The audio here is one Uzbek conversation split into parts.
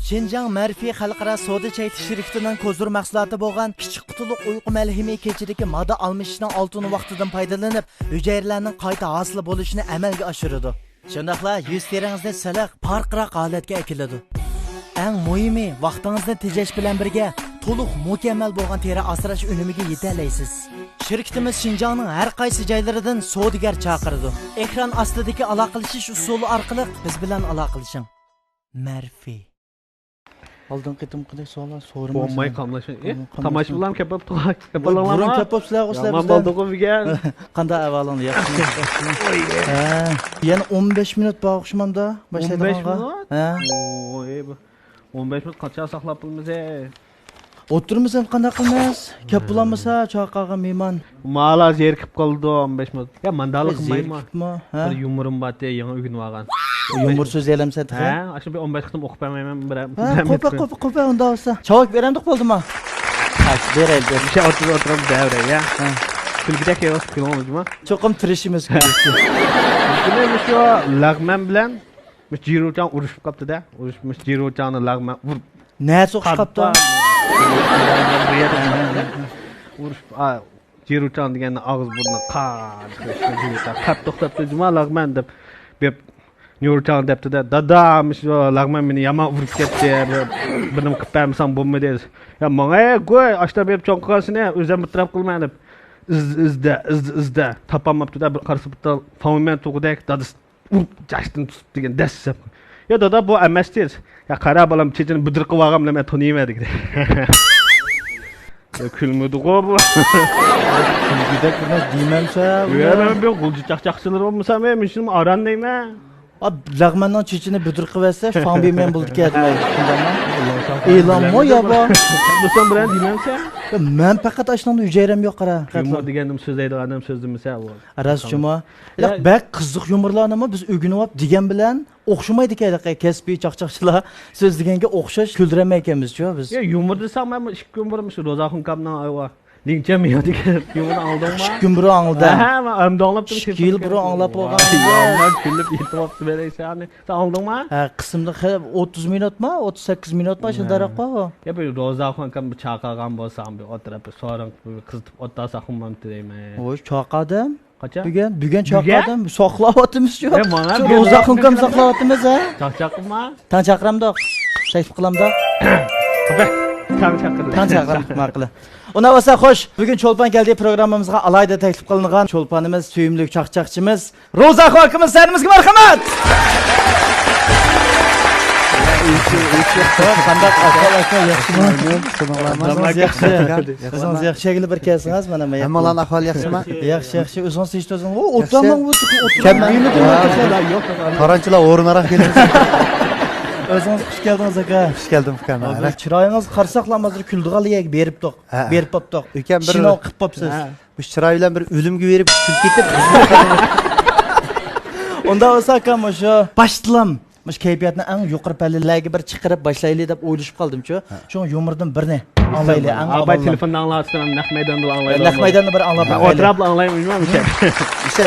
Şinjan Mərfi Xalqara Soda Çeyti şirketining ko'zur mahsuloti bo'lgan kichik qutuluq uyqu malhimi kechidagi moda almashishning oltin vaqtidan foydalanib, hujayralarning qayta hosil bo'lishini amalga oshiradi. Shundaqla yuz teringizni siliq, farqroq holatga keladi. Eng muhimi, vaqtingizni tejash bilan birga to'liq mukammal bo'lgan teri asrash unimiga yetalaysiz. Şirketimiz Şinjanning har qaysi joylaridan savdogar chaqirdi. Ekran ostidagi aloqalashish usuli orqali biz bilan aloqalashing. Mərfi. Aldın qitim qilay so'rlar so'rmaysan. Bo'lmay qamlashing. Tamash bilan kapab turaq. Burun kapab sizlar o'slar. Yomon bo'ldi qo'ygan. Qanday ahvoling? Yaxshimi? Ha. Yana 15 minut bo'g'ishmanda boshlaydiganqa. 15 minut? Ha. Oy, 15 minut qancha saqlab qilmiz? O'tirmiz ham qanday qilamiz? Kap bulanmasa chaqaga mehmon. Mala zerkib qoldi 15 minut. Ya mandalik qilmayman. Ha. Bir yumurim bor, yangi o'rganib olgan. Yumur so'z elamsan. Ha, aşağı bir 15 qitim o'qib bermayman bir. Qo'pa unda olsa. Chavak berandiq bo'ldimi? Ha, beraylik. Bir şey o'tirib davra ya. Kulgidek yo'q qilmoqdimi? Cho'qim tirishimiz kerak. Buni shu lag'man bilan Jiruchan urushib qopti-da. Urushmish Jiruchanni lag'man urib. Ne so'qish qopti? Urush Jiruchan deganni og'iz burnini qat to'xtatdi, juma lag'man deb. Bep Nurcan debdi-da, dadam shu lag'man meni yomon urib ketdi. Bilim qilib bermasam bo'lmaydi. Ya menga qo'y, ashta berib cho'nqasini o'zim bitirib qilman deb. izda topolmabdi-da, bir qarasa bitta famen to'g'idek dadis jashtin tutib degan dasab. Ya dada bu emasdir. Ya qara bolam chechini bidir qilib olgam men taniymadik. Ya külmedi-ku bu. Külgüdek emas deymansa. Ya men bu g'ulji chaqchaqchilar bo'lmasa men shuni aran deyman. Lag'manning chechini bidir qilib olsa, fan bermen bo'ldi ketmay. E'lonmi yo bu? Do'stim bilan deymansa? Men faqat ashunday hujayram yo'q qara. Yumor deganim so'zlaydiganim so'zimisa bu. Rostchimi? Yo'q, bak qiziq yumorlarni biz o'rganib olib degan bilan o'xshamaydi ekan kasbiy chaqchaqchilar so'z deganga o'xshash kuldiramay ekanmiz-ku biz. Ya yumor desam men 2 kun burun shu Rozaxon kamdan ayva. Lincha men degan yumor aldimmi? 2 kun burun angladim. Ha, men amdonlab turib 2 yil burun anglab bo'lgan. Men kulib yetibdi beraysan. Sen aldingmi? Ha, qismda 30 minutmi? 38 minutmi shundaroq bu. Ya bu Rozaxon kam chaqirgan bo'lsam, bir o'tirib so'rang qizitib o'tasa xumamti deyman. Voy, chaqadim. Qacha? Bugun chaqadim. Saqlayapmiz-ku. Shu Rozaxon kam saqlayapmiz ha? Chaqchaqmi? Tan chaqiramdoq. Taklif qilamdoq. Tan chaqirdi. Tan chaqiram ma'qul. Ona bo'lsa xo'sh, bugun Cho'lpon keldi programmamizga alayda taklif qilingan Cho'lponimiz, suyimli chaqchaqchimiz Rozaxon akamiz sarimizga marhamat. Qanday ahvol yaxshimi? O'zingiz yaxshi shekilli bir kelsangiz mana men. Hammalar ahvol yaxshimi? Yaxshi. O'zingiz tinch o'zingiz. O'tiraman yo'q. Qaranchilar o'rnaroq keldi. O'zingiz xush keldingiz aka. Xush keldim ukam. Chiroyingiz qarsaqlanmazdir kuldiganiga beribdiq. Berib qopdiq. Ukam bir sinov qilib qopsiz. Bu chiroy bilan bir o'limga berib kul ketib. Unda bo'lsa akam o'sha baştilam. Mush kayfiyatni eng yuqori pallalarga bir chiqarib boshlaylik deb o'ylashib qoldim-ku. Shu yumurdan birni anglaylik. Abay telefondan anglatsam, naq maydonda anglayman. Naq maydonda bir anglab qo'yaylik. O'tirib anglayman o'sha. İşte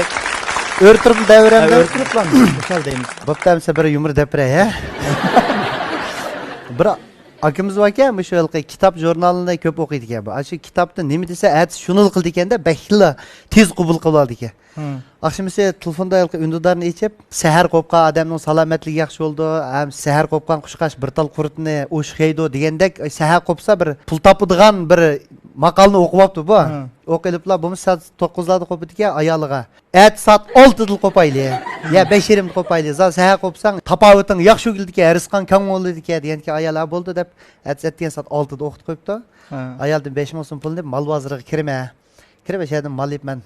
o'rtirib davramda o'rtiribman. Misol deymiz. Bo'ptamsa bir yumur depray, ha? Bir akamiz bor ekan, shu yilqi kitob jurnalini ko'p o'qiydi ekan. Shu kitobda nima desa, aytib shuni qildi ekanda, bakilla tez qabul qilib oldi ekan. Akşamisi telefonda yılqı ündudarını içip seher kopkan adamın salametliği yaxşı oldu. Hem seher kopkan kuşkaş bir tal kurutunu uşkaydı degендek seher kopsa bir pul tapıdığan bir makalını okuyaptı bu. Okuyup bunu saat 9'larda kopyaptı ki ayalığa. Et saat 6'da kopaylı. Ya 5:20 kopaylı. Zaten seher kopsan tapavıtın yaxşı güldü ki eriskan kan oldu ki diyen ki ayalığa buldu dep. Et diyen saat 6'da okudu koyuptu. Ayaldım 5 olsun pulunu dep mal bazırığı kirme. Kirme şeyden mal yiyip ben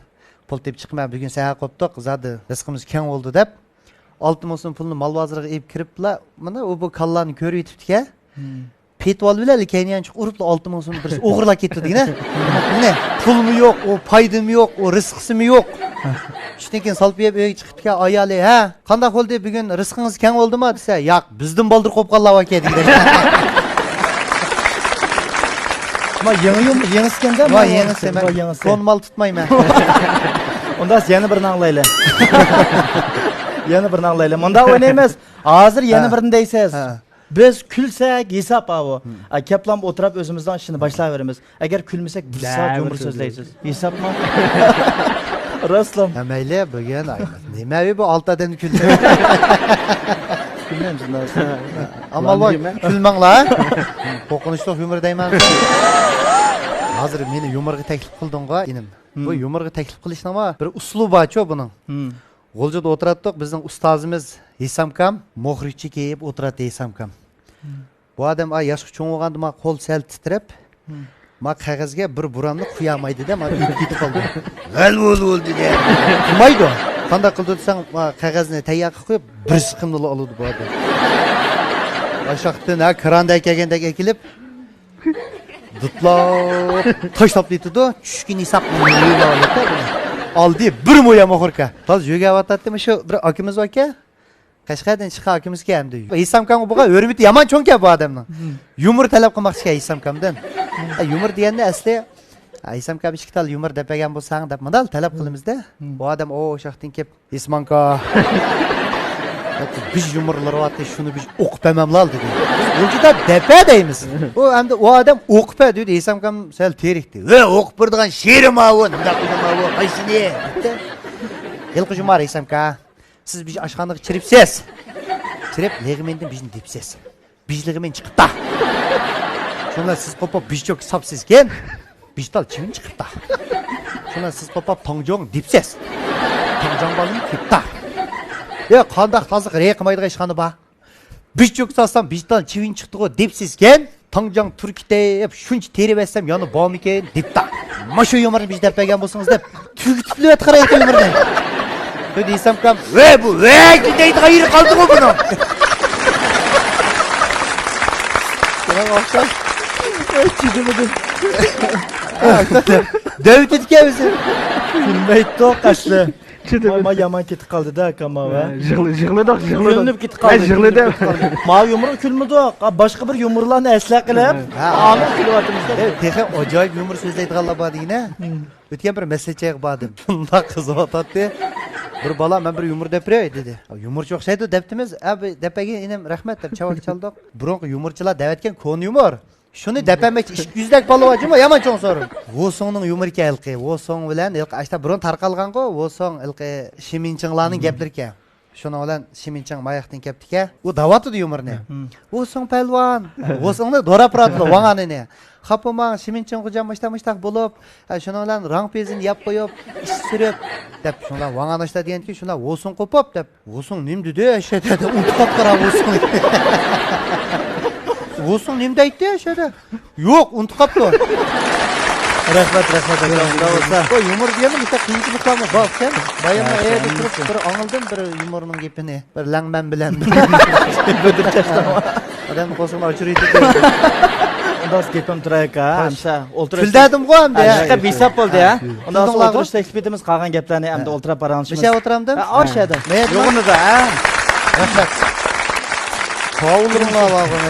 pul tep çıkma bugün seher koptuk zadı rızkımız keng oldu dep 6 olsun pulunu mal bazırığı ip kiripla mana o bu kallarını körüp yetipti ki petval bileli kenyan çık urupla 6 olsun birisi uğurla gitti ne ne pul mu yok o paydı mı yok o rızkısı mı yok işte ki salp yep öyle çıktı ki ayalı ha kandak oldu bugün rızkınız keng oldu mu dese yak bizden baldır kopkallar vakit Ma yengisi ma yengisi ben son mal tutmayım ben. Onda yana birini anglayla. Yana birini anglayla. Munda o'ynaymiz. Hozir yana birini deysiz. Biz külsek hesap avu. Keplam oturup özümüzden işini başlayıverimiz. Eğer külmesek bir saat yumur sözleysiz. Hesap mı? Rastlam. Ha mayli bo'lgan. Nimavi bu olti odamni kuldi? Bilmem şundan. Amma voy kulmanglar. Qo'rqinchli yumor deyman. Hozir meni yumorga taklif qilding-ku, inim. Bu yumorga taklif qilishning bir uslubi bor-ku buning. G'o'ljada o'tirdik, bizning ustozimiz Hisamkam muxrijchi kelib o'tiradi Hisamkam. Bu odam yoshi cho'ng bo'lganda men qo'l sal titrab, men qog'ozga bir buramni qo'ya olmaydi-da, men ketib qoldim. Val bo'l dedi. Qilmaydi. Qanday qildi desang, qog'ozni tayyorga qo'yib, bir siqimni oladi bu odam. Aşağıdan kranda kelgandek ekilib, dutlab, tashlab deydi-da, tushkin hesabni oladi. Aldı bir moya moxurka. Toz yo'g'avatadimi shu bir akimiz aka? Qashqardan chiqqan akimiz keldi. Hisamkam buga o'rmiti yomon cho'nka bu odamning. Yumor talab qilmoqchi Hisamkamdan. Yumor deganda asli Hisamkam ishqital yumor depagan bo'lsang deb modal talab qilamiz-da. Bu odam o'shaqdan kelib Ismanka biz yumurlaryapti, shuni biz o'qib bermamlar dedi. Biz o'lchida depa deymiz. O endi o odam o'qib ber dedi. Hisamkam sal terikdi. "Va o'qib berdigan sherim avu, nima qildim avu? Qaysini?" dedi. "Yilqijumar Hisamka, siz biz ashxonaga chiribsiz. Chirib legmendan bizni depsiz. Bizlig'imen chiqibdi. Shunda siz qo'pib bizchoq hisobsizken, biztal chivin chiqibdi. Shunda siz qo'pib tongjong depsiz. Tongjong bolim ketdi. Ya qandaq tasıq rey qilmaydigan ishxona bor. Bizchoq sotsam bizdan chivin chiqdi-ku depsizken, tongjong turkitib shuncha terib etsam yana bormikan debdi. Mashu yumorni biz depagan bo'lsangiz deb tugitib qaraydi yumorni. Dedi Hisamkam, "Va bu, va deydi g'ayri qoldi-ku buni." Qanaqa o'xshash? Chidimidi. David etkamiz. Bilmeydi o kaçlı. Ama yaman ketib qoldi-da akam va. Yig'ladik. Yig'linib ketib qoldi. Yig'ladim. Ma yumor kulmidi. Boshqa bir yumorlarni esla qilib, amin kulyaptimizda. Texi ajoyib yumor so'zlaydiganlar bor deyina. O'tgan bir mesajga bordim. Shunda qiziqatdi. Bir bola men bir yumor deb beray dedi. Yumorchi o'xshaydi debdimiz. Abi depaga inim rahmat deb chavak chaldik. Burunqi yumorchilar davatgan kon yumor. Shuni depamak 200dak bolavachimi yomon cho'ng so'rim. Vosongning yumorki ilqi, Vosong bilan ilqi ashta burun tarqalgan-ku, Vosong ilqi Shiminchinglarning gaplariga. Shuni bilan Shiminching mayaqdan kelibdi-ka. U davatdi yumorni. Vosong palvon, Vosongni dora pratdi vanganini. Xapama Shiminching hujam mashtamashtak bo'lib, shuni bilan rang pezini yap qo'yib, ish surib deb shunlar vanganashda deganki, shunlar Vosong qo'pib deb. Vosong nimdi-de, ashada unutib qara Vosong. Vosong nimda aytdi ashada? Yo'q, unutib qopdi. Rahmat. Bu yumor degani bitta qiyinchiliklarni bor ekan. Bayonda ayda turib bir angldim bir yumorning gapini. Bir langman bilan. Bo'dirib tashlama. Odam qo'sini ochirib ketdi. Ondan gapim turayka, hamsa o'ltirib. Fildadim-ku hamda. Ashqa besap bo'ldi ya. Ondan so'ng o'tirish taklifimiz qolgan gaplarni hamda o'ltirib baranishimiz. Misha o'tiramdim? Orshada. Yo'g'inida, ha. Rahmat. Qovulurlar bor buni.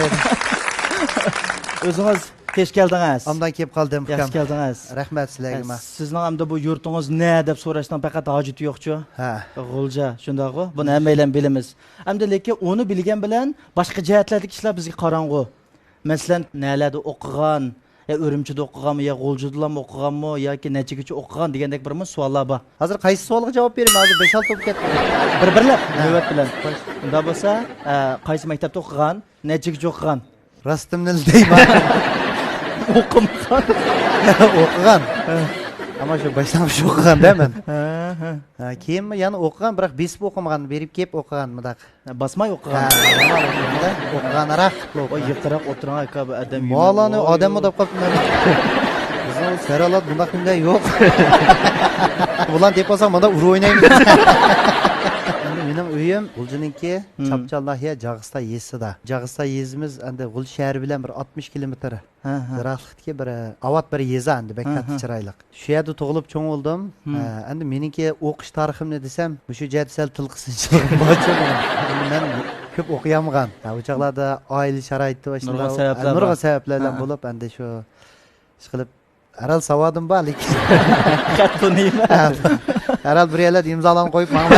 O'zingiz kech keldingiz. Ondan kelib qoldim. Yaxshi keldingiz. Rahmat sizlarga. Sizning hamda bu yurtingiz ne deb so'rashdan faqat hojati yo'q-ku. Ha. G'ulja, shundaqmi? Buni hammaylar bilamiz. Hamda lekin uni bilgan bilan boshqa jihatlardagi ishlar bizga qorong'u. Masalan, nalarda o'qigan, ya Urumchida o'qiganmi, ya G'uljidalarmi o'qiganmi, yoki nechigacha o'qigan degandek bir savollar bor. Hozir qaysi savolga javob beraman? Hozir 5-6 to'p ketdi. Bir-birlab navbat bilan. Unda bo'lsa, qaysi maktabda o'qigan, nechigacha o'qigan? Rostimni deyman. O'qimagan. O'qigan. Ammo shu boshlang'ich o'qigan-da men. Ha, keyinmi yana o'qigan, biroq besib o'qimagan, berib kelib o'qigan mudaq. Basmay o'qigan. O'qiganroq. O yiqirib o'tirgan aka bu odam. Molani odammi deb qolibman. Bizning saralat bunday kunday yo'q. Bulan deb olsam, bunda urib o'ynaymiz. Mening uyim G'uljininki Chapchanlahiya Jag'iston yezida. Jag'iston yezimiz endi G'ulji shahri bilan bir 60 kilometr. Yiroqlikdagi bir avat bir yeza endi bekatli chiroyli. Shu yerda tug'ilib cho'ng bo'ldim. Endi meningki o'qish tariximni desam, shu joyda sal tilqisinchiligim bor-ku. Men ko'p o'qiyamgan. O chaqlarda oila sharoiti va nurg'a sabablardan bo'lib endi shu ish qilib Aral savodim bor lekin xattoniymi? Aral bir yerlar imzolarni qo'yib mana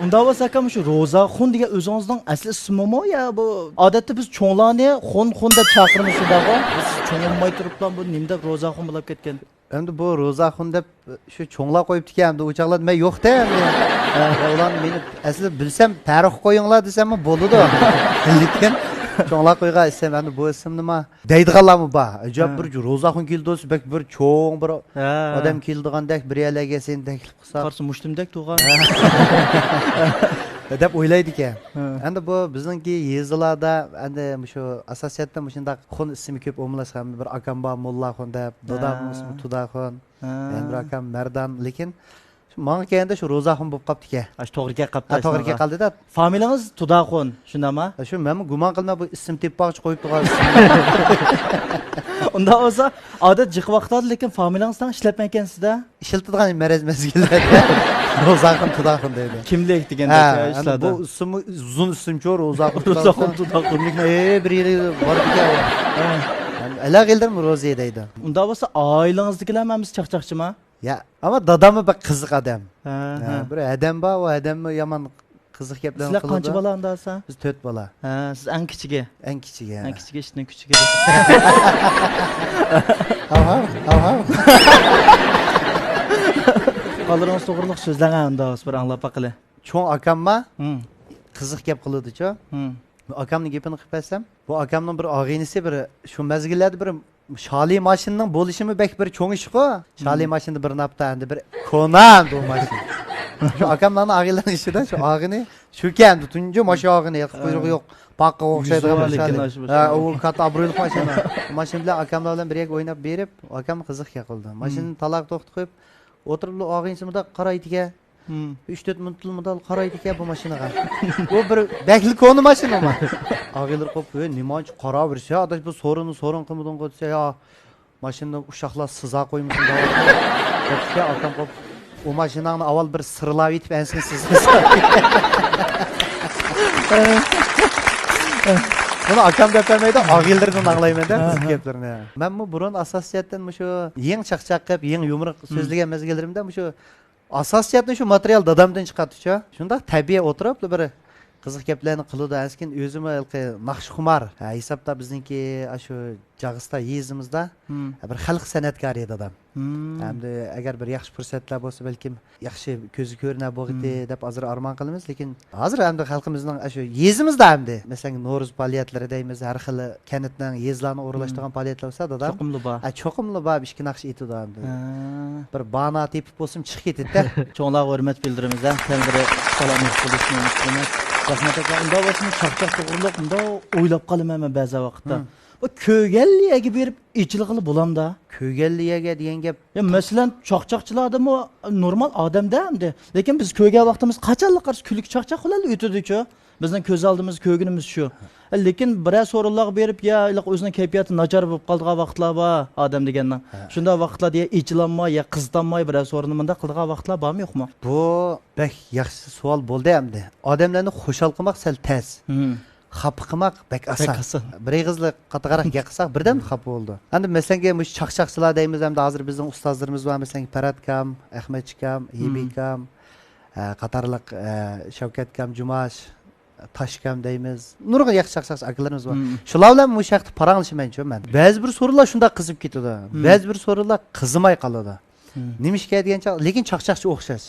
Unda bo'lsa akam shu Ro'zaxon degan o'zingizning asli ismimi ya bu odatda biz cho'nglarni xon deb chaqiramiz dago. Biz cho'ngolmay turibdan bu nimda Ro'zaxon bo'lib ketgan. Endi bu Ro'zaxon deb shu cho'nglar qo'yibdi ekan, endi o'choqlar men yo'q-da endi. Ular meni asli bilsam tarix qo'yinglar desam bo'ladi. Lekin cho'nglar qo'yga isem endi bu ism nima? Deydiganlarmi bor. Ajab bir Ro'zaxon keldi o'zi bak bir cho'ng bir odam keldigandek bir yerlarga sen taklif qilsa. Qarshi mushtimdek tug'an. deb o'ylaydi ekan. Endi bu bizningki yezilarda endi shu asosiyatda shunday xon ismi ko'p omlashgan bir akam bor Mullaxon deb, dadam ismi Tudaxon, endi bir akam Mardan, lekin menga kelganda shu Ro'zaxon bo'lib qolibdi ekan. Ash to'g'riga qapti. To'g'riga qoldi-da. Familiyangiz Tudaxon, shundami? Shu men gumon qilma bu ism tepmoqchi qo'yib turgan. Unda bo'lsa odat jiq vaqtda lekin familiyangizdan ishlatmaysizda. Ishiltirgan maraz mezgillarda Ro'zaxon Tudaxon deydi. Kimlik deganda ishladi. Bu ismi uzun ism-ku Ro'zaxon Ro'zaxon Tudaxon. Bir yeri bor ekan. Ala geldirmi Ro'ziya deydi. Unda bo'lsa oilangizdagilar hamma chaqchaqchimi? Ya ama dadamı bak qiziq adam. Ha. Bir adam bor, o adamni yomon qiziq gaplarni Sizlar qiladi. qancha bola unda bo'lsa? Biz 4 bola. Ha, siz eng kichigi. Eng kichigi. Eng kichigi ishning kuchiga. Aha. Qoldirimiz to'g'riliq so'zlagan unda bir anglab baqili. Cho'ng akamma Hı. qiziq gap qiladi-ku. Hı. Bu akamning gapini qilib bersam, bu akamning bir og'inisi bir shu mezgillarda bir Şali maşınının bo'lishimi bek bir cho'ng ish-ku. Şali maşını bir napta endi bir konan bu maşın. Şu akamlarning og'inlari ichida shu og'ini shu kendi tunji maşa og'ini quyruq yo'q. Paqqa o'xshaydigan bir shali. Ha, u katta obro'li mashina. Mashina bilan akamlar bilan birga o'ynab berib, akam qiziq qildi. Mashinani taloq to'xtatib qo'yib, o'tirib og'insimda qaraydi ekan. 3-4 minutlik model qaraydi ekan bu mashinaga. Bu bir bekli konu mashina mı? Ağılır qo'yib, nimanchi qara birsa, adash bu sorun qilmadan qo'ysa, ya mashinani uşaqlar siza qo'ymasin da. Debki akam qo'yib, o mashinani avval bir sırlab etib ensin sizga. Bunu akam deb demeydi, ağılırdan anglayman da biz gaplarni. Men bu burun asosiyatdan shu yeng chaqchaq qilib, yeng yumruq so'zlagan mezgillarimda shu asosiyatni shu material dadamdan chiqadi-ku. Shunda tabiiy o'tirib bir qiziq gaplarni qiladi. Askin o'zim naqshxumar. Hisobda bizniki shu Jag'ista yezimizda bir xalq san'atkori edi dadam. Hamda agar bir yaxshi fursatlar bo'lsa, balkim yaxshi ko'zi ko'rina bo'g'iti deb hozir armon qilamiz, lekin hozir hamda xalqimizning shu yezimizda hamda masalan No'ruz faoliyatlari deymiz, har xil kanatdan yezlarni o'rlashtirgan faoliyatlar bo'lsa dadam. Cho'qimli bor. Cho'qimli bor, ishki naqsh etadi hamda. Bir bana tepib bo'lsam chiqib ketadi-da. Cho'nglarga hurmat bildiramiz. Kendiri salom qilishni unutmaymiz. Rahmat aka, unda bo'lsa chaqchaq to'g'riliq unda o'ylab qolaman men ba'zi vaqtda. Bu kögelliyeге berip içiligili bulamda. Kögelliyeге degan gap. Ya masalan chaqchaqchilarda mu normal odam da. Lekin biz köge vaqtimiz qachonlar qarshi kulik chaqchaq qiladi o'tadi-ku. Bizning ko'z oldimiz ko'ginimiz shu. Lekin biroz so'rinlar berib ya o'zining kayfiyati nachar bo'lib qolgan vaqtlar bor odam degandan. Shunda vaqtlarda ya ichilanmay ya qizdanmay biroz so'rinimda qilgan vaqtlar bormi yo'qmi? Bu bek yaxshi savol bo'ldi hamda. Odamlarni xushal qilmoq sal tez. Xafa qilmoq bek oson. Bir qizli qataqaroq gaqsak birdan xafa bo'ldi. Endi masalan bu chaqchaqchilar deymiz hamda hozir bizning ustozlarimiz bor, masalan Paratkam, Ahmadchikam, Yebikam, qatorliq Shavkatkam, Jumash, Tashkam deymiz. Nurg'un yaxshi chaqchaqchi akalarimiz bor. Shular bilan bu shaqni paranglashmayman-ku men. Ba'zi bir so'rovlar shunda qizib ketadi. Ba'zi bir so'rovlar qizimay qoladi. Nimishga degancha, lekin chaqchaqchi o'xshash.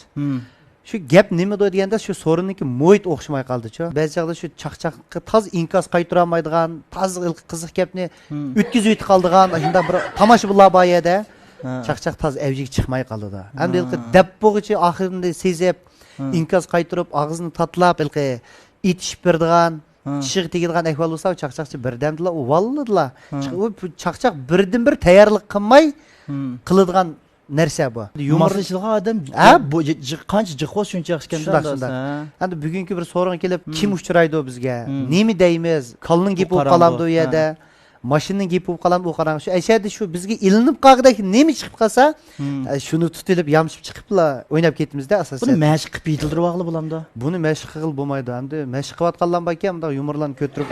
Şu gap nima deganda shu so'rinniki muhit o'xshamay qoldi-ku. Ba'zi chaqda shu chaqchaqqa toz inkos qaytara olmaydigan, toz qiziq gapni o'tkazib o'tib qoldigan, shunda bir tomoshabinlar bor edi. Chaqchaq toz avjiga chiqmay qoldi. Endi dab bo'g'ichi oxirida sezib, inkos qaytirib, og'izni tatlab, itishib berdigan, tishiga tegadigan ahvol bo'lsa, chaqchaqchi birdamdilar, u valladilar. Chaqchaq birdan-bir tayyorlik qilmay qiladigan narsa bu. Yumorlashilgan odam bu qancha jiqvo shuncha yaxshi ekanda. Endi bugungi bir so'rin kelib, kim uchraydi bizga? Nima deymiz? Qalning gap bo'lib qolamdi u yerda. Mashinaning gap bo'lib qolamdi u qarang. Shu ayshadi shu bizga ilinib qolgandek nima chiqib qolsa, shuni tutilib yamshib chiqiblar, o'ynab ketdimizda asosan. Buni mashq qilib yetildirmoqli bo'lamda. Buni mashq qilib bo'lmaydi. Endi mashq qilayotganlar ekan, bunda yumorlarni ko'tarib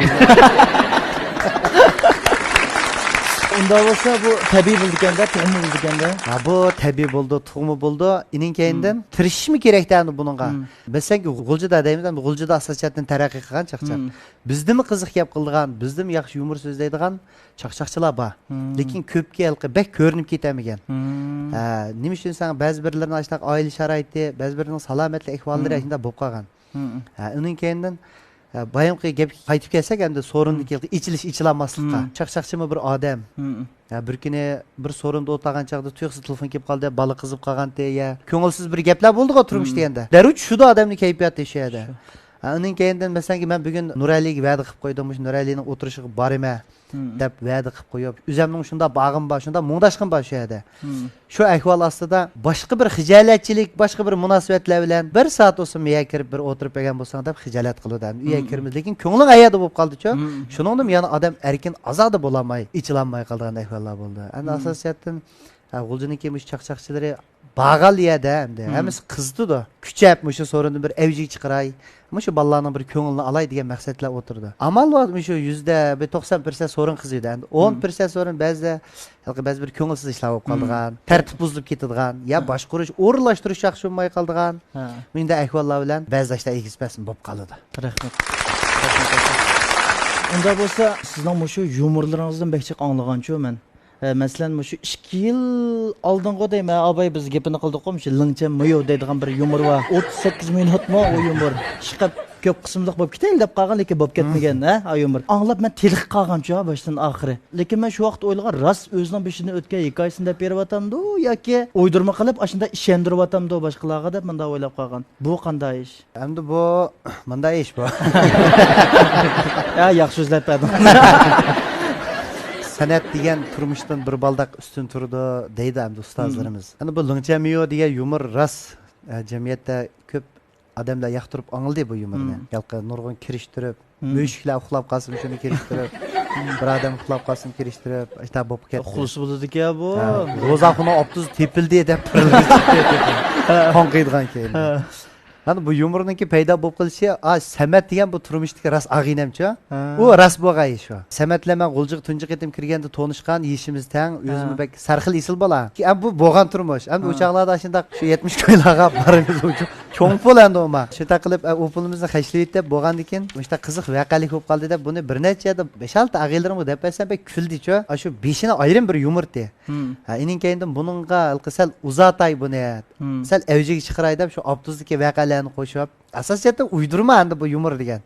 Unda bo'lsa bu tabiiy bo'ldi ekanda, tug'ma bo'ldi ekanda. Ha bu tabiiy bo'ldi, tug'ma bo'ldi. Inin keyindan tirishishmi kerak endi buningga. Bilsanki, g'uljida deymiz, g'uljida asosiyatdan taraqqiy qilgan chaqchaq. Bizdimi qiziq gap qilgan, bizdimi yaxshi yumor so'zlaydigan chaqchaqchilar bor. Lekin ko'pga halqi bek ko'rinib ketamigan. Nima uchun san ba'zi birlarning ashunday oila sharoiti, ba'zi birning salomatlik ahvollari shunday bo'lib qolgan. Uning keyindan bayamqi gap qaytib kelsak endi sorunni keldi ichilanmaslikqa chaqchaqchimi bir odam bir kuni bir sorunda o'tirgan chaqda tuyuqsiz telefon kelib qoldi bola qizib qolganda ya ko'ngilsiz bir gaplar bo'ldi-ku turmush deganda darrov shuda odamning kayfiyati ishlaydi. Uning keyindan masalan men bugun Nuraliga va'da qilib qo'ydim, shu Nuralining o'tirishiga boraman deb va'da qilib qo'yib, o'zimning shunda bag'im bor, shunda muңdashqim bor shu yerda. Shu ahvol ostida boshqa bir xijolatchilik, boshqa bir munosabatlar bilan bir soat o'sib miya kirib bir o'tirib bergan bo'lsang deb xijolat qildim. Uyga kirmiz, lekin ko'ngling ayada bo'lib qoldi-ku. Shuningdan yana odam erkin azodi bo'lamay, ichilanmay qolgan ahvollar bo'ldi. Endi asosiyatdan g'uljiniki mush chaqchaqchilari bağal yerde hem de. Hemiz kızdı da. Küçep şu sorunu bir evcik çıkaray. Şu ballarının bir köngülünü alay diye maksatle oturdu. Amal var şu %90% sorun kızıydı. 10% sorun bazı bir köngülsüz işler olup kaldıgan. Tertip buzulup ketadigan. Ya başkuruş, uğurlaştırış yaxşı olmay kaldıgan. Mende ahvallar bilen bazı işte ekspesini bop kaldı. Rahmet. Onda bolsa sizning şu yumorlaringizdan bekçik anlagançı men. Mesela şu 2 yıl aldınғы deyim, abay biz gepini qildik-ku, şu lingcha moyo deydigan bir yumor var. 38 minutmi o yumor. Chiqib ko'p qismliq bo'lib ketayli deb qolgan, lekin bo'lib ketmagan, o yumor. Anglab men teliq qolgancha boshdan oxiri. Lekin men shu vaqt o'ylagan, rost o'zining beshidan o'tgan hikoyasini deb beryapamdi yoki o'ydirma qilib, ashunda ishontiryapamdi boshqalarga deb menda o'ylab qolgan. Bu qanday ish? Endi bu bunday ish bu. Ya yaxshi so'zlab berdim. Sanat degan turmushdan bir baldaq ustun turdi deydi hamda ustozlarimiz. Endi bu lingcha miyo degan yumor rost jamiyatda ko'p odamlar yoqtirib angladi bu yumorni. Yalqi nurg'un kirishtirib, mushuklar uxlab qolsin shuni kirishtirib, bir odam uxlab qolsin kirishtirib, işte bo'lib ketdi. Xulus bo'ldi-ku bu. Ro'zaxona optuz tepildi deb qonqiydigan keyin. Hani bu yumorniki paydo bo'lib qilishi, Samat degan bu turmushdagi ras ag'inamcha. U ras bo'lgan ish o. Samatlaman g'uljiq tunjiq etim kirganda tonishgan, yishimiz tang, o'zimiz bek sarxil isil bola. Bu bo'lgan turmush. Endi o'chaqlarda shunda shu 70 ko'ylarga boramiz uchun. Cho'ng pul endi o'ma. Shunday qilib u pulimizni xashlaydi deb bo'lgan ekan, o'shda qiziq voqealik bo'lib qoldi deb buni bir nechada 5-6 ag'iylarim deb aytsam bek kuldi-chu. Shu beshini ayrim bir yumordi. Ining keyindan buningga qilsal uzatay buni. Sal avjiga chiqaray deb shu abduzdagi voqealarni qo'shib, asosiyatda uydurma endi bu yumor degan.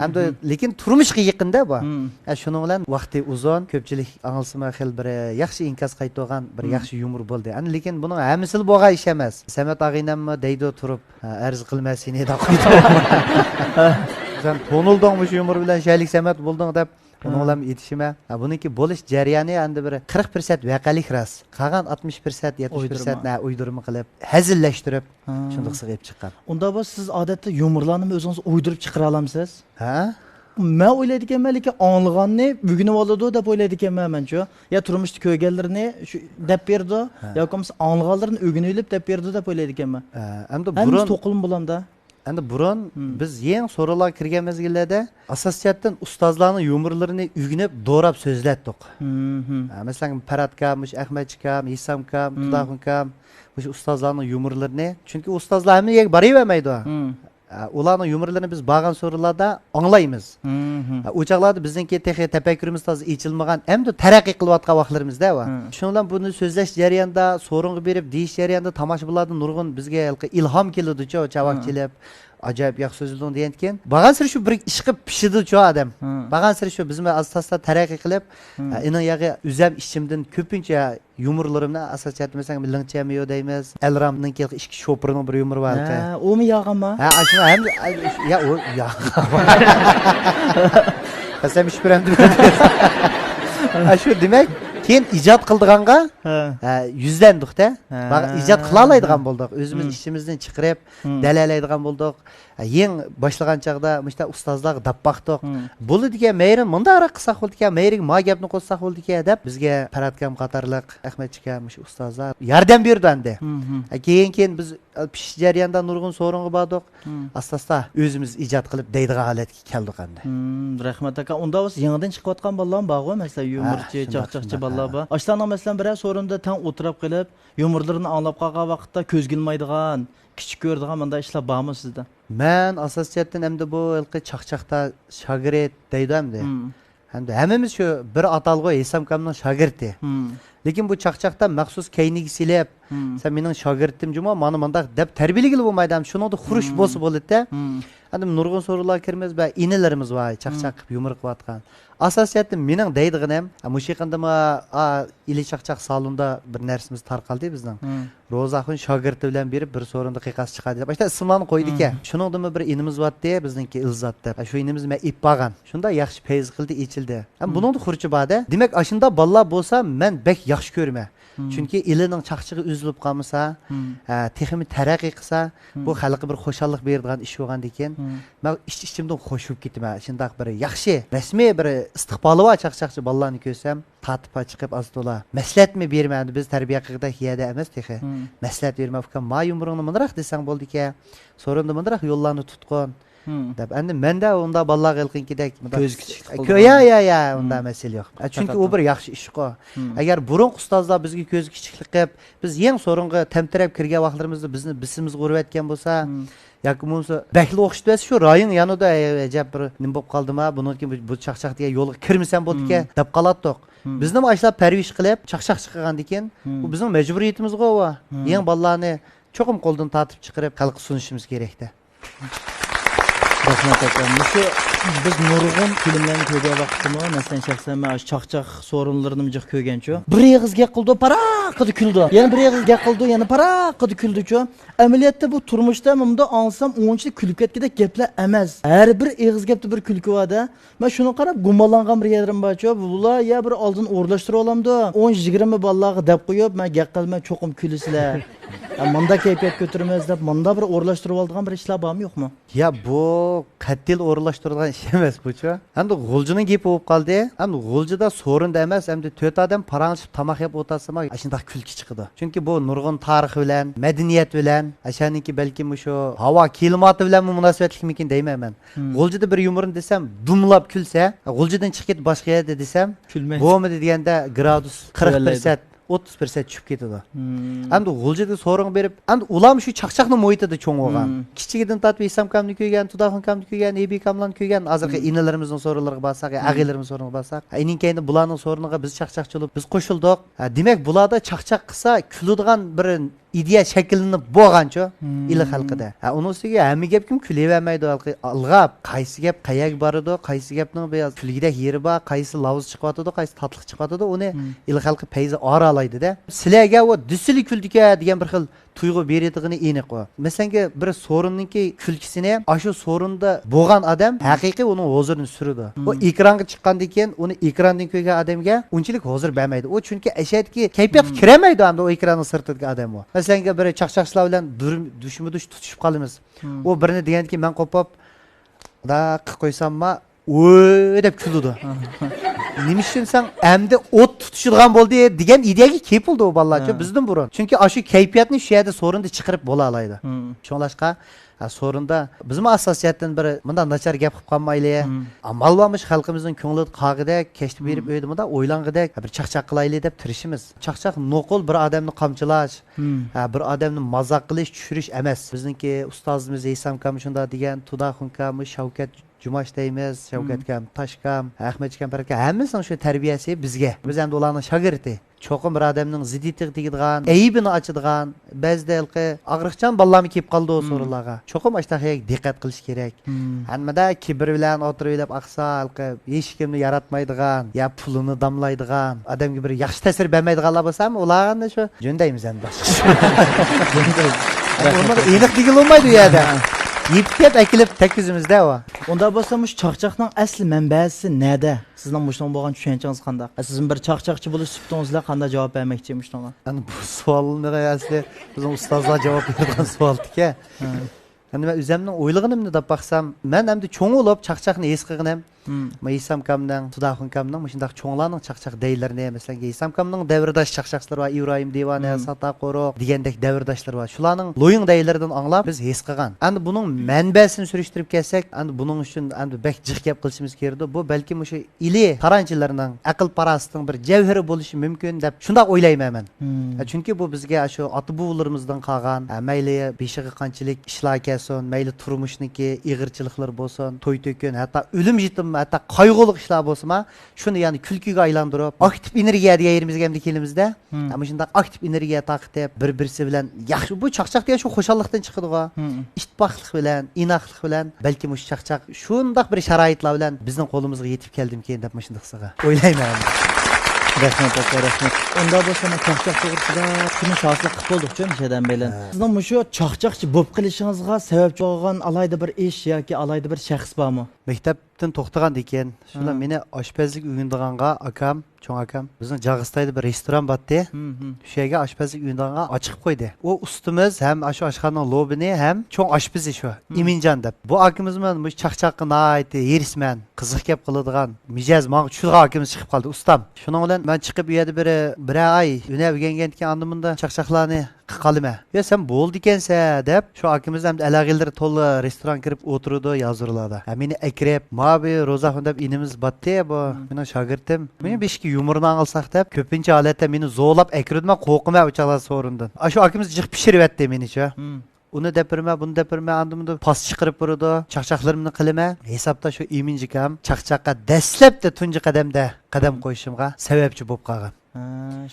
Hamda lekin turmushga yaqinda bu. Shuning bilan vaqti uzun, ko'pchilik anglsima xil bir yaxshi inkos qaytgan bir yaxshi yumor bo'ldi. Endi lekin buning hammasi bo'lgan ish emas. Samat ag'inammi deydi turib, arz qilmasini deb qo'ydi. Sen to'nuldingmi shu yumor bilan shaylik Samat bo'lding deb Onunla yetişime. Bununki buluş jarayoni endi bir 40% vaqalik ras. Qolgan 60% 70% uydurma qilib, hazillashtirib, shunday sig'ib chiqqan. Unda bu siz odatda yumorlarni o'zingiz uydirib chiqara olamsiz? Ha? Men o'ylaydi ekanman, lekin anglaganni bugun oladi deb o'ylaydi ekanman menchu. Ya turmushda ko'rganlarini shu deb berdi, yoki bo'lmasa anglaganlarini o'rganib deb berdi deb o'ylaydi ekanman. Endi burun to'qilib bo'lamda. Endi burun biz eng so'rovlar kirgan mezgillarda asosiyatdan ustozlarning yumorlarini o'rganib, do'rab so'zlatdik. Masalan, Paratkam, Ahmadchikam, Isamkam, Tudaxunkam, o'sha ustozlarning yumorlarini, chunki ustozlar hammaga boravermaydi. Ularning yumorlarini biz bag'an so'rovlarda anglaymiz. O'chaqlarda bizningki texnik tafakkurimiz toza ichilmagan, hamda taraqqiy qilayotgan vaqtlarimizda va. Shuning bilan buni so'zlash jarayonida, so'ringa berib, deyish jarayonida tomoshabinlardan nurg'un bizga ilhom keladi-chu, chavaq kelib, ajoyib yaxshi so'zlading degan ekan. Bag'an sir shu bir ish qilib pishidi-chu odam. Bag'an sir shu biz asosda taraqqiy qilib, ina yog'i o'zim ishimdan ko'pincha yumorlarimni asosiyatda masalan lingcha miyo deymiz. Elramning ikki shopirining bir yumori bor. U mi yog'imi? Shuni ham ya u yog'imi. Qasam ish bilan shu demak keyin ijod qildiganga yuzlandik-da. Ijod qila oladigan bo'ldik. O'zimiz ishimizdan chiqarib, dalalaydigan bo'ldik. Eng boshlagan chaqda mishta ustozlar dab baqdik. Bo'ldi degan meyrim bunda ara qilsak bo'ldi ekan, meyring ma gapni qo'shsak bo'ldi ekan deb bizga Paratkam qatorliq Ahmadchikam shu ustozlar yordam berdi endi. Keyin biz pish jarayonida nurg'un so'ringa bordik. Asta-asta o'zimiz ijod qilib deydigan holatga keldik endi. Rahmat aka. Unda o'z yangidan chiqayotgan bolalar bor, masalan, yumurchi, chaqchaqchi bolalar bor. Ashlarning masalan bir so'rinda tan o'tirib qilib, yumurlarini anglab qolgan vaqtda ko'z gilmaydigan, kichik ko'radigan bunday ishlar bormi sizda? Men asosiyatdan endi bu ilqi chaqchaqda shogird deydi endi. Endi hammamiz shu bir atalg'u Esamkamning shogirdi. Lekin bu chaqchaqda maxsus kayniga silib, sen mening shogirdim juma, mana mundaq deb tarbiyaligili bo'lmaydi. Shuningda xurush bo'lsa bo'ladi-da. Endi nurg'un so'rovlar kirmiz va inilarimiz var, chaqchaq qilib yumur qilayotgan. Asosiyatda mening deydiganim, musiqandimi ili chaqchaq salonda bir narsamiz tarqaldi bizning. Ro'zaxun shogirdi bilan berib bir so'rinda qiqas chiqadi deb. Işte ismlarni qo'ydik ekan. Shuningdimi bir inimiz vardi, bizningki Ilzat deb. Shu inimiz men ip bag'an. Shunda yaxshi feyz qildi, ichildi. Buningda xuruchi bor-da. Demak, ashunda bolalar bo'lsa, men bek yaxshi ko'raman. Chunki ilining chaqchig'i uzilib qolmasa, texmi taraqqiy qilsa, bu xalqqa bir xo'shallik beradigan ish bo'lgandan keyin, men ichimdan xo'shib ketaman. Shundaq bir yaxshi, rasmiy bir istiqboli bor chaqchaqchi bolalarni ko'rsam, tatib chiqib azdola. Maslahatmi bermadi, biz tarbiya qilganda hiyada emas texi. Maslahat bermabkan, ma yumruqni munroq desang bo'ldi-ki, so'rinda munroq yo'llarni tutqon. deb. Endi menda unda bolalar qilqinkidek ko'z kichik. Ya, unda masala yo'q. Chunki u bir yaxshi ish qo. Agar burun ustozlar bizga ko'z kichiklik qilib, biz eng so'ringa tamtirab kirgan vaqtlarimizda bizni bisimiz urayotgan bo'lsa, yoki bo'lmasa bakli o'qishda shu rayon yanida ajab bir nim bo'lib qoldimi, buniki bu chaqchaq degan yo'lga kirmasam bo'ldi-ki deb qolatdiq. Bizni mashlar parvish qilib, chaqchaq chiqargandan keyin bu bizning majburiyatimiz-ku. Eng bolalarni cho'qim qo'ldan tatib chiqarib xalqqa sunishimiz kerakda. Rahmat aka. Biz nurg'un filmlarni ko'rgan vaqtda, masalan, shaxsan men chaqchaq so'rinlarini jiq ko'rganchu. Bir yig'iz gap qildi, paraqqida kuldi. Yana bir yig'iz gap qildi, yana paraqqida kuldi-chu. Amaliyotda bu turmushda menda ansam o'nchilik kulib ketgandek gaplar emas. Har bir yig'iz gapda bir kulku bor-da. Men shuni qarab gumonlangan bir yerim bor-chu. Bular ya bir oldin o'rlashtirib olamdi. 10-20 bolalarga deb qo'yib, men gap qilmay cho'qim kulisizlar. Manda kayfiyat ko'tiramiz deb, manda bir o'rlashtirib oladigan bir ishlar bormi, yo'qmi? Ya bu qattil o'rlashtirilgan ish emas bu-chu. Endi g'uljining gapi bo'lib qoldi. Endi g'uljida so'rinda emas, endi 4 odam paranglashib tamoq yeb o'tasama, shunday kulki chiqdi. Chunki bu nurg'un tarix bilan, madaniyat bilan, ashaniki balki shu havo klimati bilan munosabatlikmikin deyman men. G'uljida bir yumurni desam, dumlab kulsa, g'uljidan chiqib ketib boshqa yerda desam, kulmaydi. Bo'lmadi deganda gradus 40%, 30% tushib ketadi. Endi g'uljida so'ring berib, endi ulam shu chaqchaqning muhitida cho'ng bo'lgan. Kichigidan tatib Isamkamni ko'rgan, Tudaxonkamni ko'rgan, Ebikamlarni ko'rgan, hozirgi inalarimizning so'rinlariga borsak, ag'iylarimizning so'riniga borsak, aynan keyin bularning so'riniga biz chaqchaqchilik, biz qo'shildik. Demak, bularda chaqchaq qilsa kuladigan bir ideya shakllanib bo'lgancho il xalqida. Uni ustiga hamma gap kim kulayvermaydi, alg'ab, qaysi gap qayerga boradi, qaysi gapning beyaz kulgida yeri bor, qaysi lavuz chiqyotidi, qaysi tatliq chiqyotidi, uni il xalqi payzi oralaydi-da. Sizlarga u disili kuldika degan bir xil tuyg'u beradiganini aniq o. Masalan, bir so'rinninki kulkisini, shu so'rinda bo'lgan odam haqiqiy uni hozirni suradi. O ekranga chiqqandan keyin uni ekrandan ko'rgan odamga unchalik hozir bermaydi. O chunki ashadki kayfiyat kiramaydi hamda o ekranning sirtidagi odam o. Masalan, bir chaqchaqchilar bilan dushma-dush tutishib qolamiz. O birini deganki, men qopib da qilib qo'ysammi, o deb kuldi. Nima uchun sen endi o't tutishirgan bo'ldi degan ideyaga kelib bo'ldi u bolalarcha bizdan burun. Chunki shu kayfiyatni shu yerda so'rinda chiqarib bo'la oladi. Shunlashqa so'rinda bizning asosiyatdan biri bundan nachar gap qilib qolmayli. Amal bo'lmish xalqimizning ko'nglida qag'ida kechdi berib o'ydimda o'ylang'idek bir chaqchaq qilaylik deb tirishimiz. Chaqchaq noqul bir odamni qamchilash, bir odamni mazaq qilish, tushirish emas. Bizningki ustozimiz Esamkam shunda degan, Tudaxonkam, Shavkat Jumash deymiz, Shavkatkam, Toshkam, Ahmadkam, Barakam, hammasining shu tarbiyasi bizga. Biz ham ularning shogirdi. Cho'qim bir odamning ziddiyatiga tegadigan, aybini ochadigan, ba'zida og'riqchan bolalarni kelib qoldi o so'rinlarga. Cho'qim ashtaxaga diqqat qilish kerak. Hammada kibr bilan o'tirib aqsa, hech kimni yaratmaydigan, ya pulini damlaydigan, odamga bir yaxshi ta'sir bermaydiganlar bo'lsa, ularni shu jo'ndaymiz endi. Ular aniq degil olmaydi u yerda. Yetib akilib takizimizda o. Unda bo'lsa, shu chaqchaqning asli manbasi nada? Sizning mushton bo'lgan tushanchangiz qanday? Sizning bir chaqchaqchi bo'lish sifatingizlar qanday javob bermoqchisiz shunga? Endi bu savolni asli bizning ustozlar javob bergan savol-ku. Endi men o'zimning o'ylaganimni deb baqsam, men endi cho'ng bo'lib chaqchaqni es qilganim, İsam kamning, Tudahun kamning shundaq cho'nglarning chaqchaq deylarini masalan İsam kamning davrdosh chaqchaqlar va İbrahim Devani, Sata Qo'roq degandek davrdoshlar va shularning lo'yin deylaridan anglab biz his qilgan. Endi buning manbasini surishtirib kelsak, endi buning uchun endi bek jiq gap qilishimiz kerak. Bu balkim o'sha ili taranchilarning aql parasting bir javhari bo'lishi mumkin deb shunday o'ylayman men. Chunki bu bizga shu ota-bovlarimizdan qolgan mayli beshig'i qanchalik ishlar kelsin, mayli turmushniki ig'irchiliklar bo'lsin, to'y to'kin, hatto o'lim yetim, hatto qayg'uli ishlar bo'lsin, shuni ya'ni kulkiga aylantirib, aktiv energiya degan yerimizga ham kelimizda, ama shunday aktiv energiya taqib bir-birisi bilan yaxshi bu chaqchaq degan shu xo'shallikdan chiqadi-ku. İttifoqlik bilan, inoqlik bilan, balki bu chaqchaq shunday bir sharoitlar bilan bizning qo'limizga yetib keldimikin deb shunday qilsa o'ylayman. Rahmat aka, rahmat. Unda bo'lsa chaqchaq to'g'risida kunish hosil qilib bo'ldik-ku mishadan bilan. Sizning shu chaqchaqchi bo'lib qilishingizga sababchi bo'lgan alayda bir ish yoki alayda bir shaxs bormi? Maktabdan to'xtagan ekan. Shular meni oshpazlik uyindiganga akam, cho'ng akam bizning Jag'istayda bir restoran botdi. Shu yerga oshpazlik uyindiganga ochib qo'ydi. U ustimiz ham shu oshxonaning lobini ham cho'ng oshpazi shu Iminjon deb. Bu akamiz men bu chaqchaqqa nayti yerisman, qiziq gap qiladigan mijoz men tushirgan akamiz chiqib qoldi ustam. Shuning bilan men chiqib u yerda bir oy yana o'rgangan ekan andimda chaqchaqlarni qilqalima. Ya sen bo'ldi ekansan deb shu akamiz ham alag'illar to'la restoran kirib o'tirdi yozurlarda. Meni akrab, mabi Ro'zafon deb inimiz batdi bu. Mening shogirdim. Meni beshki yumurni alsaq deb ko'pincha holatda meni zo'lab akirdim, qo'rqmay o'chalar so'rindan. Shu akamiz jiq pishiribdi meni-chi. Uni depirme, bunu depirme, andımda pas çıkarıp burada, çaqçaqlarımını qilime. Hesapta şu imincikam, çaqçaqqa dastlabda tunji qadam qo'yishimga sababchi bo'lib qolgan.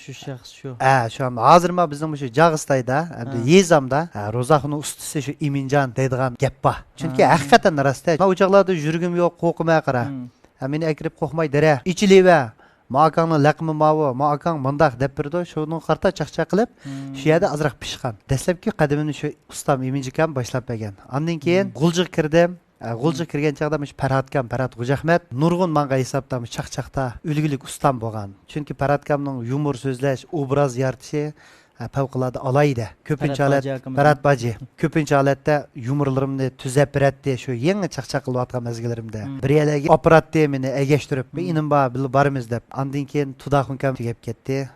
Şu shaxs şu. Şu an hozirma bizning shu Jag'istayda, endi Yezamda, Ro'zaxonning ustisi shu Iminjon deydigan gap bor. Chunki haqiqatan rost. Men o'choqlarda yurgim yo'q, qo'rqmay qara. Meni akirib qo'rqmay dara. Ichiliva. Maakangning laqmi mavi, maakang mundaq deb birdi, shuni qarta chaqchaq qilib, shu yerda azroq pishgan. Dastlabki qadamimni shu ustam Iminjikam boshlab bergan. Ondan keyin G'uljiq kirdim. G'uljiq kirgan chaqda Farhod G'ujahmat nurg'un menga hisobda chaqchaqda ulgulik ustam bo'lgan. Chunki Farhodkamning yumor so'zlash, obraz yaratishi favqulodda alayda. Ko'pincha holat Farhod baji. Ko'pincha holatda yumorlarimni tuzab beradi, shu yangi chaqchaq qilayotgan mezgillarimda. Bir yerlarga operatdi meni egashtirib, inim borimiz deb. Ondan keyin Tudahun tugab ketdi.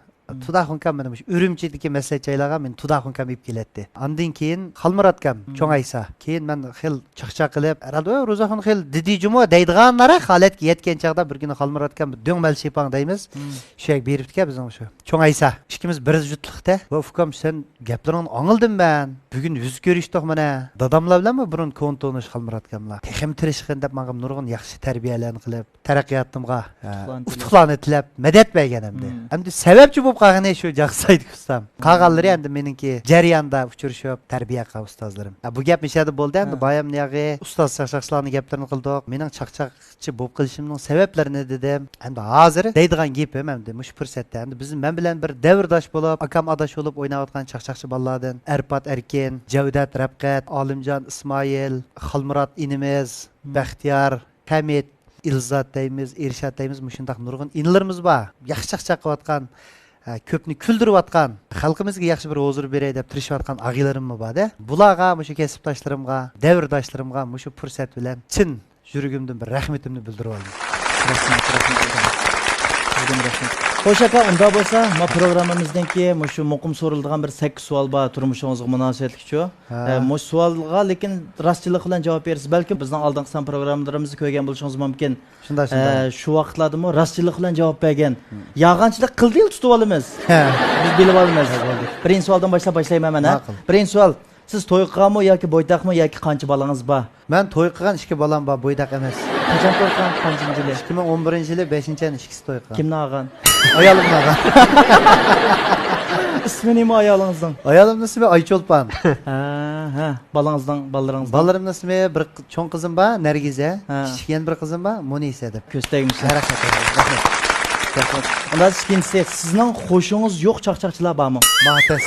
Tudahun menim Urumchidagi maslahatchilarga men Tudahun ib kelatdi. Ondan keyin Xalmurat cho'ng Aysa. Keyin men xil chaqchaq qilib, aralda Ro'zaxon xil didijumo deydiganlara holatga yetgan chaqda bir kuni Xalmurat do'ngmal shepang deymiz. Shu yer beribdi-ku bizning shu. Cho'ng Aysa. Ikkimiz bir jutliqda. Va ukam sen gaplaringni angldim men. Bugun yuz ko'rishdik mana. Dadamlar bilanmi burun kontonish Xalmurat kamlar. Texim tirishgan deb menga nurg'un yaxshi tarbiyalarni qilib, taraqqiyotimga utuqlarni tilab, madad berganimdi. Endi sababchi qag'ini shu Jag'istayda ustam. Qag'allari endi meniki jarayonda uchrashib tarbiya qilgan ustozlarim. Bu gap mishada bo'ldi endi bayam niyag'i ustoz chaqchaqlarning gaplarini qildik. Mening chaqchaqchi bo'lib qilishimning sabablarini dedim. Endi hozir deydigan gapim endi mush fursatda endi biz men bilan bir davrdosh bo'lib, akam adash bo'lib o'ynayotgan chaqchaqchi bolalardan Arpat Erkin, Javdat Rabqat, Olimjon Ismoil, Xalmurat inimiz, Baxtiyor, Hamid, Ilzat deymiz, Irshad deymiz, mushundaq nurg'un inlarimiz bor. Yaxshi chaqchaq qilayotgan ko'pni kuldirayotgan, xalqimizga yaxshi bir huzur beray deb tirishayotgan ag'iylarim bor-da. Bularga, mushu kasbdoshlarimga, davrdoshlarimga mushu fursat bilan chin yuragimdan bir rahmatimni bildirib oldim. Rahmat. Xo'sh aka, unda bo'lsa, ma programmamizdan keyin shu muqim so'riladigan bir 8 savol bor turmushingizga munosabatli-ku. Mush savolga lekin rostchilik bilan javob bersiz. Balki bizning oldingi san programmalarimizni ko'rgan bo'lishingiz mumkin. Shunday. Shu vaqtlardami rostchilik bilan javob bergan. Yog'anchilik qildingiz tutib olamiz. Biz bilib olamiz. Birinchi savoldan boshlayman mana. Birinchi savol, siz to'y qilganmi yoki bo'ydaqmi yoki qancha bolangiz bor? Men to'y qilgan 2 bolam bor, bo'ydaq emas. Qachon to'y qilgan? Qancha yil? 2011-yili 5-ni ikkisi to'y qilgan. Kimni olgan? Ayolimni olgan. İsmi nima ayolingizning? Ayolimning ismi Aycholpan. Balaringizning. Balarimning ismi bir cho'ng qizim bor, Nargiza. Kichkina bir qizim bor, Munisa deb. Ko'stagimiz. Rahmat. Unda ikkinchisi, sizning xo'shingiz yo'q chaqchaqchilar bormi? Mahtas.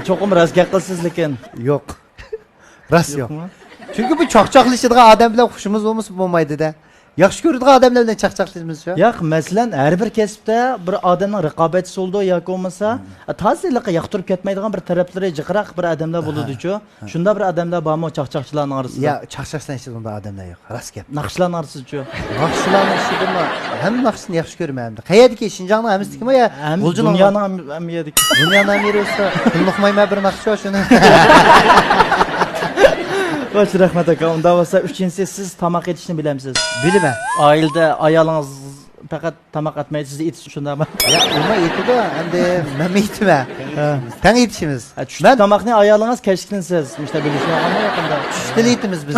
Cho'qim razga qilsiz lekin. Yo'q. Ras yo'q. Chunki bu chaqchaqlashadigan odam bilan xushimiz bo'lmaydi-da. Yaxshi ko'radigan odamlar bilan chaqchaqlaymiz shu. Yo'q, masalan, har bir kasbda bir odamning raqobatchisi bo'ldi yoki bo'lmasa, tozaliqqa yoqtirib ketmaydigan bir taraflari jiqroq bir odamlar bo'ladi-ku. Shunda bir odamlar bormi chaqchaqchilarning orasida? Ya chaqchaqsan ichida unda odamlar yo'q. Rost gap. Naqshlarning orasida-ku. Naqshlarning ichidami? Hamma naqshni yaxshi ko'rmayman. Qayerdiki Shinjongning hammasidikimi yo? Dunyoning hamiyadiki. Dunyoning amiri bo'lsa, qilmoqmayman bir naqsh shuni. Bosh rahmat aka. Unda bo'lsa 3-chi siz tamoq etishni bilamsiz. Bilaman. Oilada ayolingiz faqat tamoq etmaydi, siz etish shundami? Ya, nima etidi? Endi men aytma. Tan etishimiz. Ben tamoqni ayolingiz kechiktinsiz. İşte bilishmoqmi yaqinda. Tushda etimiz biz.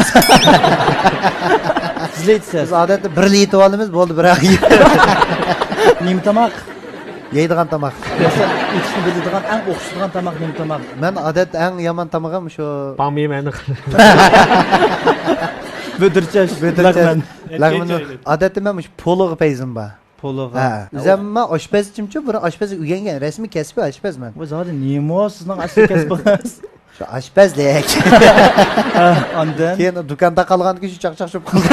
Siz etasiz. Biz odatda bir etib olamiz, bo'ldi, biroq Nima tamoq? yeydigan tomoq. Mesela etishni biladigan eng o'xshaydigan tamoq nima tamoq? Men odatda eng yomon tomog'im shu Pam yemani. Bödürçeş, lag'man. Odatda men shu polog'i payzim bor. Pologa. Ha, o'zimma oshpazchimchi, bir oshpaz o'rgangan, rasmiy kasbi oshpazman. Bu zaten nima sizning asl kasbingiz? Shu oshpazlik. Ondan Keyin do'konda qolgan kishi chaqchaqchib qoldi.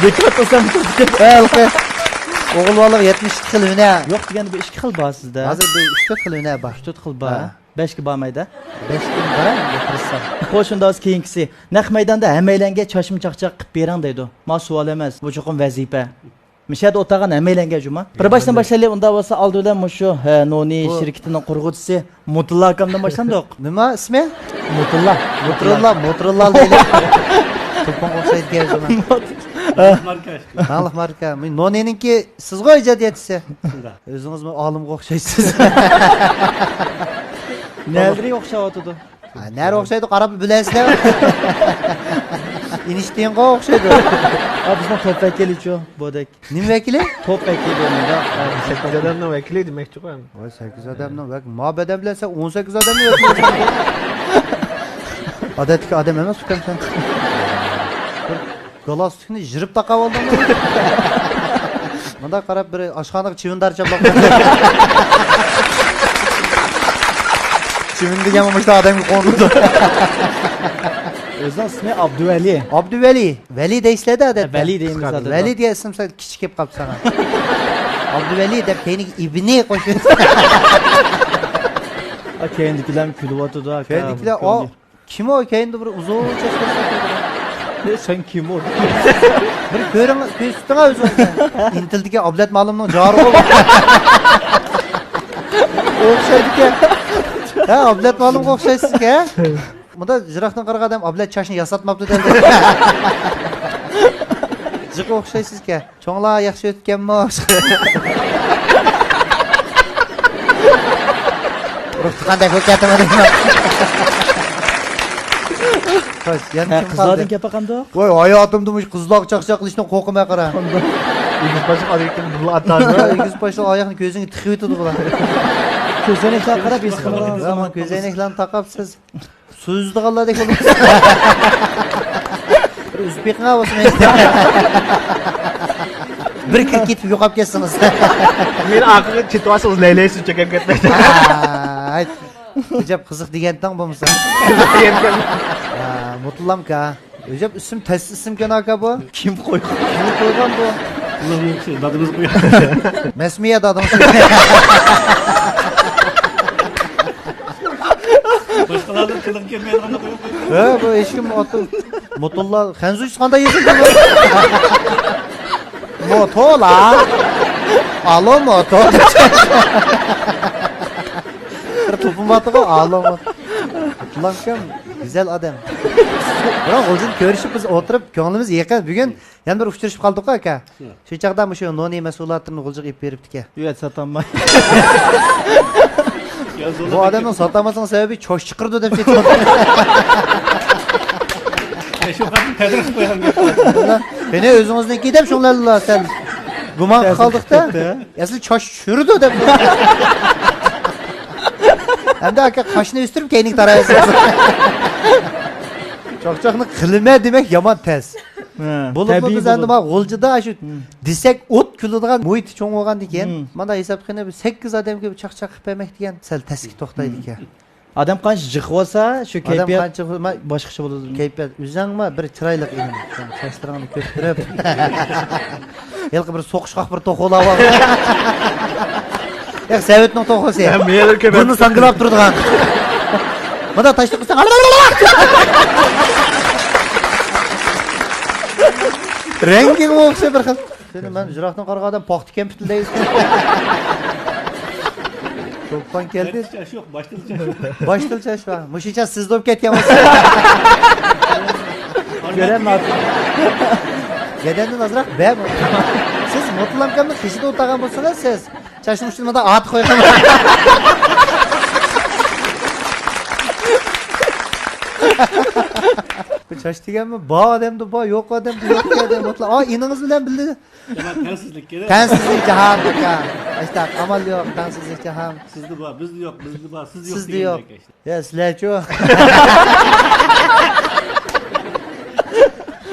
bekor olsam O'g'il bola 70 xil huna. yo'q deganda bu 2 xil bor sizda. Hozir bu 3 xil huna bor. 4 xil bor. Ha. 5 ga bormaydi. 5 kun boram, gapirsa. Xo'sh, unda o'z keyingisi. Naq maydonda hammalarga chashim chaqchaq qilib bering deydi. Ma savol emas, bu cho'qim vazifa. Mishad o'tagan hammalarga juma. Bir boshdan boshlaylik, unda bo'lsa oldidan mushu Noni shirkatining qurg'uvchisi Mutulla akamdan boshlandik. Nima ismi? Mutulla. Motorlar deydi. To'pon o'xshaydi gazman. Xalq marka. Men Nonininki sizga ijodiyatchisi. O'zingiz olimga o'xshaysiz. Nalri o'xshayotdi. Nari o'xshaydi, qarab bilasizlar. Enishtenga o'xshaydi. Bizning top vakili-chu, bo'dak. Nima vakili? Top vakili unda. 8 odamning vakili demakchi qo'yam. Voy 8 odamning vakili. Ma'bada bilasa 18 odamni yo'qlaysan. Odatdagi odam emas ukamsan. Galostukni jirib taqab oldimmi? Bunda qarab bir oshxonaga chivindarcha boqdi. Chivin degan mana shu odamga qo'ndirdi. O'zining ismi Abduvali. Abduvali. Vali deysizlar-da odatda. Vali deymiz odatda. Vali degan ism sal kichik kelib qolibdi sana. Abduvali deb keyingi ibni qo'shib. Keyindikilar kulyotdi aka. Keyindikilar o kim o keyindi bir uzun chashma. Sen kim o? Bir ko'ring, ko'rsatding o'zingizga. Intildagi Ablat Ma'lumning jori bo'ldi. O'xshaydi-ku. Ha, Ablat Ma'lumga o'xshaysiz-ku. Bunda jiroqdan qaragan odam Ablat chashni yasatmabdi dedi. Jiq o'xshaysiz-ku. Cho'nglar yaxshi o'tganmi? Ruhni qanday ko'katimi deyman. Xo'sh, yana kim Qizlarning qoldi? gapi qandoq? Voy, hayotimda mush qizloq chaqchaq qilishdan qo'rqmay qara. Egiz boshqa odamga bir atadi. Egiz boshqa oyoqni ko'zingga tiqib o'tadi bular. Ko'zoynaklar qarab es qilamiz. Zaman ko'zoynaklarni taqab siz so'zdiganlardek bo'lasiz. Bir o'zbekga bo'lsin. Bir kir ketib yo'qolib ketsiniz. Men aqlga chetoasiz laylaysiz chekib ketmaydi. Ayt. Ijab qiziq degandan bo'lmasa. Mutlamka. Ijab ism test ismkan aka bu. Kim qo'ygan? Kim qo'ygan bu? Dadimiz qo'ygan. Masmiya dadım. Boshqalarning qilib kelmaydiganini qo'yib qo'ydi. Ha, bu hech kim oti Mutullo Xanzuch qanday yozildi bu? Motola. Alo moto. Bir to'pim botdi, alo. Mutlamkam güzel adam. Biroq o'zini ko'rishib biz o'tirib ko'nglimiz yaqin. Bugun yana bir uchrashib qoldik aka. Shu chaqda shu Noni mas'uliyatini g'uljiq ib beribdi-ku. Uyat satanmay. Bu odamning sotamasının sababi chosh chiqirdi deb ketdi. Shu qadar tadris qo'ygan gap. Beni o'zingizniki deb shunglarlar sen gumon qildik-da. Asli chosh tushirdi deb. Hamda aka qoshni o'stirib keyinlik tarayasiz. Choqchoqni qilma demak yomon tez. Bo'lib biz endi mana g'o'ljida shu desak o't kuladigan muhit cho'ng bo'lgandan keyin mana hisob qilib 8 odamga chaqchaq qilib bermak degan sal tasga to'xtaydi ekan. Adam qancha jiq bo'lsa, shu Adam kayfiyat qancha boshqacha bo'ladi. kayfiyat o'zingmi bir chiroyli inim. Sochlaringni ko'ptirib. Yilqi bir so'qishqoq bir to'qolab ol. Ya Savetning to'qosi. Buni sangilab turdigan. Mana tashlab qo'ysang. Ranging o'xshab bir xil. Seni men jiroqdan qaraganda paxta kempitildayiz. To'ppan keldi. Chash yo'q, boshtilcha. Boshtilcha shu. Mushicha siz bo'lib ketgan bo'lsa. Ko'raman. Gadandan azroq bam. Siz mutlamkamni qishida o'tagan bo'lsangiz, siz chashni ushtimada at qo'ygan. Bu chash deganmi? Bor odamda bor, yo'q odamda yo'q odam mutlam. Iningiz bilan bildi. Demak, tengsizlik kerak. Tengsizlik jahon ekan. Işte amal yo'q, tengsizlik jahon. Sizda bor, bizda yo'q, bizda bor, siz yo'q. Sizda yo'q. Ya sizlarchi.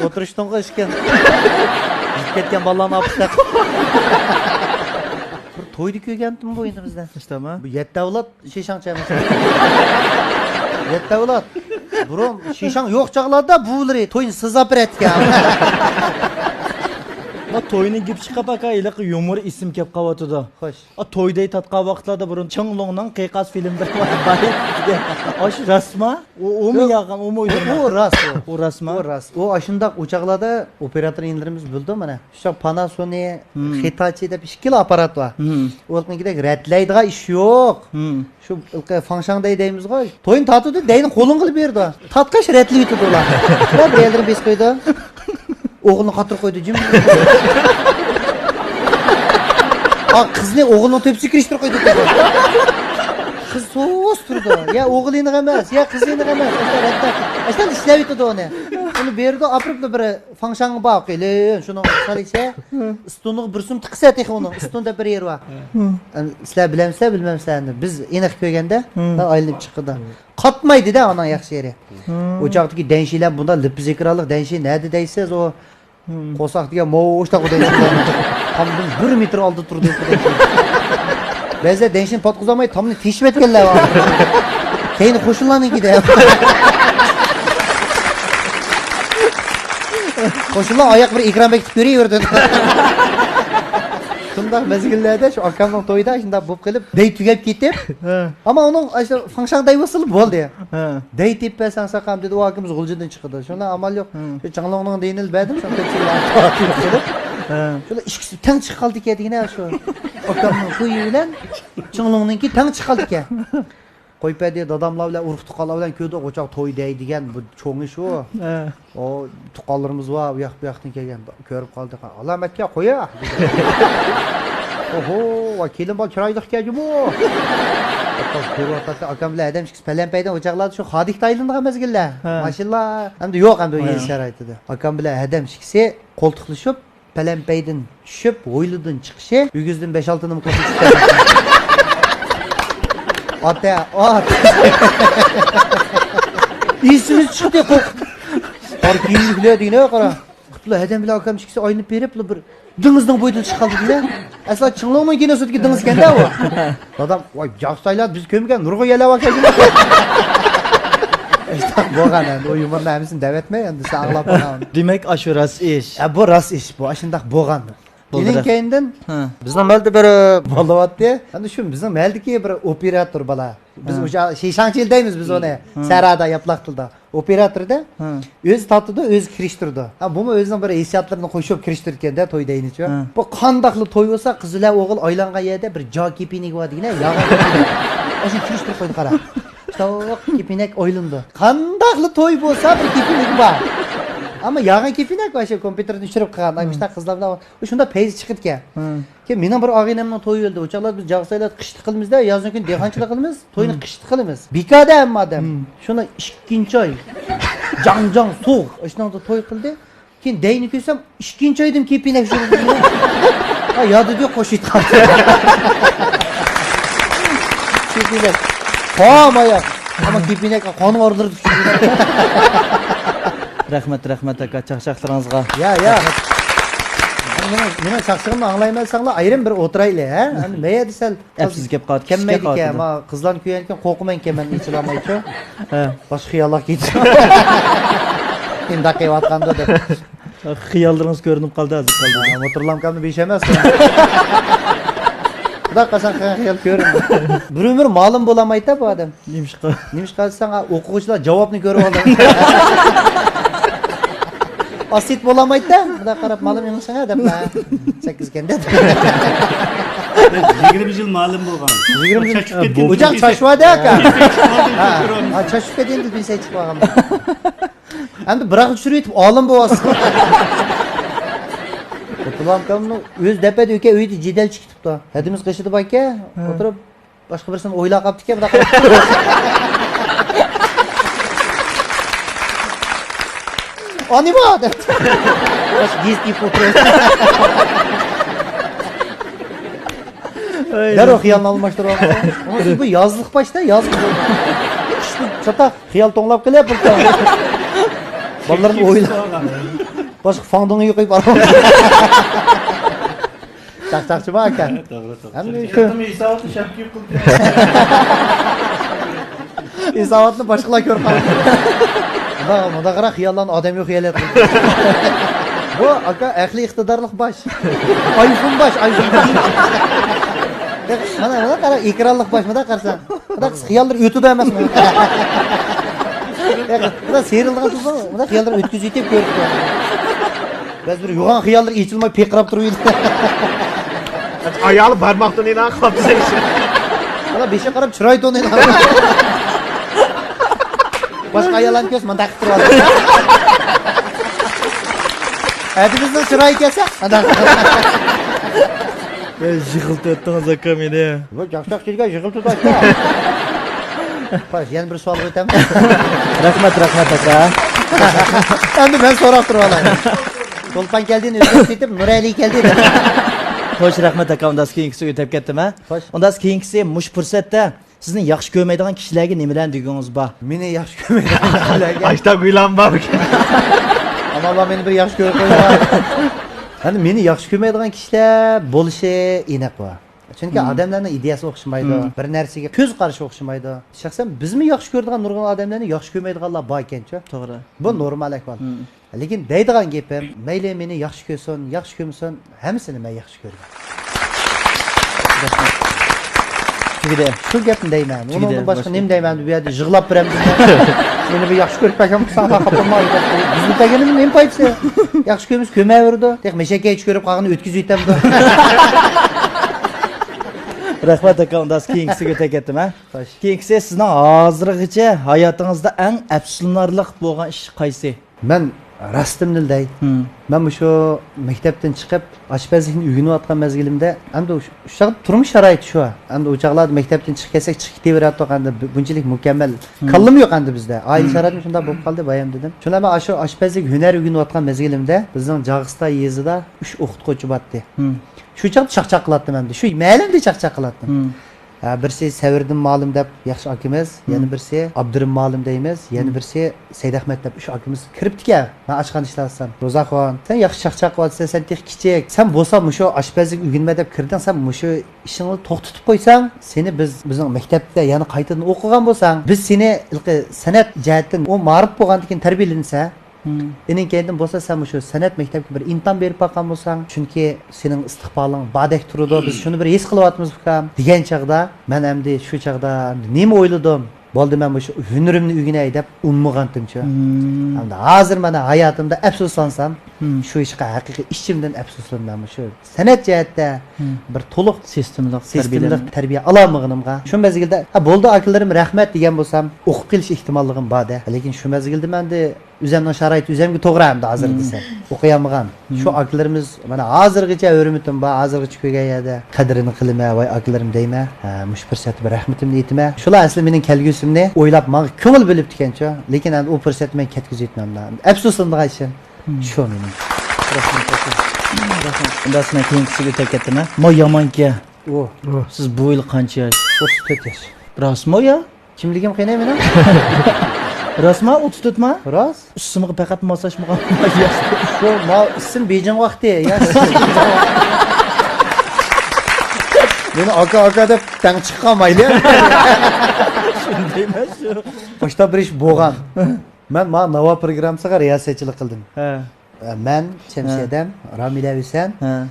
O'tirishdan qo'shgan. Ketgan ballarni olib tashlab. Bir to'yni ko'rgandim bu endi İştemi? Bu 7 avlod shishangchamiz. 7 avlod. Burun shishang yo'q chaqlarda buları to'yni sizab beretgan. O toyni gip chiqib aka iliq yumor ism kelib qolotdi. Xo'sh. O toyday tatqa vaqtlarda burun Chonglongning qiqas filmda bor. Osh rasma, o mu yaqin, o mu uydurma? O ras o. O rasma. O ras. O aşındaq uçaqlarda operator indirimiz bildi mana. Şu Panasonic, Hitachi deb ikkala apparat var. O'lqingidek ratlaydigan ish yo'q. Şu ilqi fangshangday deymiz qo'y. To'yin tatudi deyni qo'lin qilib berdi. Tatqash ratli yutdi ular. Bir yerdan bes qo'ydi. O'g'ilni qatir qo'ydi jim. Qizni o'g'ilni tepsi kirishtirib qo'ydi. Kız soğuz turdu. Ya oğlunu emas, ya kızını emas. Aştan işlev yutdu onu. Onu berdi, aprıplı bir fangşanı bak ele. Şunu salise, üstünü bir sum tıksa tek onu. Üstünde bir yer var. Sizler bilemse bilmemse. Biz inek köygende ayrılıp çıktı. Katmaydı da ana yaxşı yeri. Ocaktaki denşiler bunda lüpüze kralık denşi nerede değilseniz o kosak diye moğuşta o denşiler. Tam 1 metre aldı turdu. Bezde denşin patkuzamay tamını teşvik etkenler var. Keyni koşullanın gide. Koşullan ayak bir ikram bekitip görüyordun. Şunda mezgillerde şu akamın toyda şimdi bu kılıp dey tügep gitip. Ama onun işte fangşang day basılıp oldu ya. Dey tip ben sen sakam dedi o akımız gulcudan çıktı. Şuna amal yok. Şu Changlong'un deyinil bedim. Şuna tepsiyle atıyor. Şöyle ikisi teng çıkaldı ki yine şu. Akamın kuyu bilen Changlong'unki teng çıkaldı ki. Koypedi dadamlar bilen uruk tukallar bilen köyde koçak toy deydigen bu çoğun iş o. O tukallarımız var uyak bu yaktan kelgen körüp kaldık. Alametke koya. Oho, vakilim bal çıraylık geldi bu. Akam bilen adam çıkıp pelenpeyden ocaklardı şu hadik dayılındığa mezgiller. Maşallah. Hem de yok hem de yeni şaraytıdı. Akam bilen adam çıksa koltuklaşıp pelenpeyden düşüp oyludan çıkışı yügüzdün 5-6'nı mı koltuk çıktı. At ya, at. İyisiniz çıktı kok. Parkiyini bile değil ne kara. Kutlu hedem bile akam çıksa aynı perip bir dınızdan boydan çıkaldı bile. Asla Changlong'un gene sötki dınız kendi o. Adam, vay jaksaylar biz kömgen nurgu yele bak edin. İşte bu kadar. O yumurda hemsini devetme yani sen ağlap bana. Demek aşuras iş. Bu rast iş bu. Aşındak boğandı. Yine kendinden Ha. bizden meldi bir balavat diye. Hani şu bizden meldi ki bir operator bala. Biz uca şişangçildeymiz biz onu. Serada yaplaktılda. Operator da öz tatlıda öz kiriştirdi. Ha bu mu özden bir esiyatlarını koşup kiriştirirken de toy deyini ço. Bu kandaklı toy olsa kızıla oğul aylanğa yerde bir ca kipinik var digine yağa. Aşı kiriştirip koydu kara. Çok kipinek oylundu. Kandaklı toy olsa bir kipinik var. Ama yağın kepinek var şey kompüterden düşürüp kaldı. İşte kızlar da şunda peyz çıkıp ki. Ki benim bir ağabeyimle toy öldü. Uçaklar biz jaksaylar kıştı kılımızda yazın gün dehançılık kılımız. Toyunu kıştı kılımız. Bikade hem madem. Şuna ikinci ay. Can soğuk. İşte orada toy kıldı. Ki deyini köysem ikinci aydım kepinek şurada. Ha yadı diyor koşuydu kaldı. Kepinek. Tamam ayak. Ama kepinek kanı ordurdu. Rahmet aka çaqchaqlaringizga. Ya. Nima chaqchig'imni anglaymaysanglar ayrim bir o'tiraylik, ha? Endi meya desal, Epsiz kelib qoldi. kelmaydi Kishga ekan, ma qizlarni ko'yayotgan qo'rqmayman ekan men ichilamaychi. Boshqa xiyollar ketdi. Endi qilayotganda deb. Xiyollaringiz ko'rinib qoldi hozir qoldi. Motorlamkamni besh emas. Xudo qasan xiyol ko'rindi. Bir umr ma'lum bo'lamaydi bu odam. Nimishqa. Nimishqa desang, o'quvchilar javobni ko'rib oldi. Asit bo'lamaydi-da. Xudo qarab ma'lum emassan-a deb. 8 kenda. 20 yıl malum bo'lgan. 20 yil. Chachib ketgan. O'chaq chashvadi aka. Ha. Ha, chashib ketdi bilsa chiqib qolgan. Endi bir oq tushirib yetib olim bo'lyapsiz. Oturamkamni o'z dapadi aka uyda jidal chiqibdi. Hadimiz qishidi aka, o'tirib boshqa birsini o'ylab qolibdi ekan, bunaqa. Ani bu deb. Bosh gizli foto. Darrov xiyolni almashtiryapti. Ama bu yozliq başda yozliq. İşte çata xiyol to'nglab kelyapti. Bolalarni o'ylab. Boshqa fondini yo'qib boraman. Taqtaqchi bor aka. To'g'ri, to'g'ri. Endi shu Shu hisobni shapki qildi. hisobotni boshqalar ko'rib qoldi. Bunda qara xiyollarni odam yo'q xiyol qildi. Bu aka ahli iqtidorlik bosh. iPhone bosh, iPhone bosh. Mana qara ekranlik bosh, mana qarsan. Mana xiyollar o'tida emasmi? Mana serilgan so'z, mana xiyollar o'tkazib yetib ko'ribdi. Biz bir yo'g'on xiyollar ichilmay peqrab turibdi. Ayol barmoqdan ilan qolibdi sen. Mana beshe qarab chiroy to'naydi. Boshqa ayollarni ko'z mana taqib turadi. Hadimizning chiroy kelsa, mana Yig'iltayotdingiz aka meni. bu jaqshaq kelgan yig'iltib aka. Qo'sh, yana bir savol o'taman. Rahmat aka. Endi men so'rab turib olaman. To'lpan keldin, o'zbek ketib, Nurali keldi. Xo'sh, rahmat aka, undan keyingisi o'tib ketdim ha. Xo'sh. Undan keyingisi mush fursatda sizni yaxshi ko'rmaydigan kishilarga nimalarni degangiz bor? Meni yaxshi ko'rmaydi. Ashta guylan bor. Ama Allah beni bir yaxshi ko'rib qo'ygan. Hani meni yaxshi ko'rmaydigan kishilar bo'lishi aniq bu. Chunki odamlarning ideyasi o'xshamaydi, bir narsaga ko'z qarashi o'xshamaydi. Shaxsan bizmi yaxshi ko'radigan nurg'un odamlarni yaxshi ko'rmaydiganlar bor ekan-ku. To'g'ri. Bu normal ahvol. Lekin deydigan gapim, mayli meni yaxshi ko'rsin, yaxshi ko'rmasin, hammasini men yaxshi ko'raman. Tugide. Shu gapni deyman. Tugide, Undan boshqa boshqa. nima deyman bu yerda yig'lab beramiz. Meni bir yaxshi ko'rib qolgan bo'lsa, xafamaydi. Bizni deganimiz nima paytsa? Yaxshi ko'ramiz, ko'mayverdi. Tek meshakka hech ko'rib qolganini o'tkazib yetamdi. Rahmat aka, undan keyingisiga o'tib ketdim ha. Xo'sh. Keyingisi sizning hozirgacha hayotingizda eng afsuslanarli bo'lgan ish qaysi? Men rastimni dey. Men shu maktabdan chiqib, oshpazlikni o'rganayotgan mezgilimda, endi o'sha turmush sharoiti shu. Endi o'chaqlarda maktabdan chiqib kelsak, chiqib ketaveradi endi bunchalik mukammal. Qallim yo'q endi bizda. Oila sharoiti shunda bo'lib qoldi, bayam dedim. Shunda men shu oshpazlik hunari o'rganayotgan mezgilimda bizning Jag'iston yezida 3 o'qituvchi botdi. Shu chaqda chaqchaq qilatdim endi. Shu ma'lumda chaqchaq qilatdim. Birisi Savirdim ma'lum deb yaxshi akimiz, yana birisi Abdurim ma'lum deymiz, yana birisi Said Ahmed deb 3 akimiz kiribdi-ku. Men ochgan ishlarsam, Ro'zaxon, sen yaxshi chaqchaq qilyapsan, sen tex kichik. Sen bo'lsa mushu oshpazlik o'rganma deb kirding, sen mushu ishingni to'xtatib qo'ysang, seni bizning maktabda yana qaytadan o'qigan bo'lsang, biz seni ilqi san'at jihatdan o ma'rif bo'lgandan keyin tarbiyalansa, Enin kendin bo'lsa sen shu san'at maktabiga bir imtihon berib boqqan bo'lsang, chunki sening istiqboling badek turadi, biz shuni bir his qilyapmiz ukam degan chaqda, men endi shu chaqda nima o'yladim? Bo'ldi men shu hunarimni o'rganay deb unmagandim-chi. Endi hozir mana hayotimda afsuslansam, shu ishga haqiqiy ishimdan afsuslanman. Shu san'at jihatda bir to'liq sistemlik tarbiya ololmaganimga. Shu mezgilda bo'ldi akalarim rahmat degan bo'lsam, o'qib kelish ehtimolligim borda. Lekin shu mezgilda menda o'zimning sharoit o'zimga to'g'ri hamda hozir desam, o'qiyolmagan. Shu akalarimiz mana hozirgacha o'rimitim bor, hozirgacha ko'rgan yerda qadrini qilma va akalarim deyma, mush fursatni bir rahmatimni aytma. Shular asli mening kelgusimni o'ylab, menga ko'ngil bo'lib ekan-chi, lekin endi u fursatni men ketkazib yetmamdan. Afsuslandigan ishim shu mening. Undan so'ng keyingisiga o'tib ketdimi? Mo yomonka. O, Siz bu yil qancha yosh? 34 yosh. Rostmi yo? Kimligim qiynay meni? Rasma 34 ma? Rost? Üstümü faqat massaj mı? Shu ma ism Bejing vaqti ya. Meni aka deb tang chiqqanmaydi. Shunday emas shu. Boshda bir ish bo'lgan. Men ma navo programmasiga riyosatchilik qildim. Ha. Men Şemsiye'dem, Ramile Hüsen, Ha.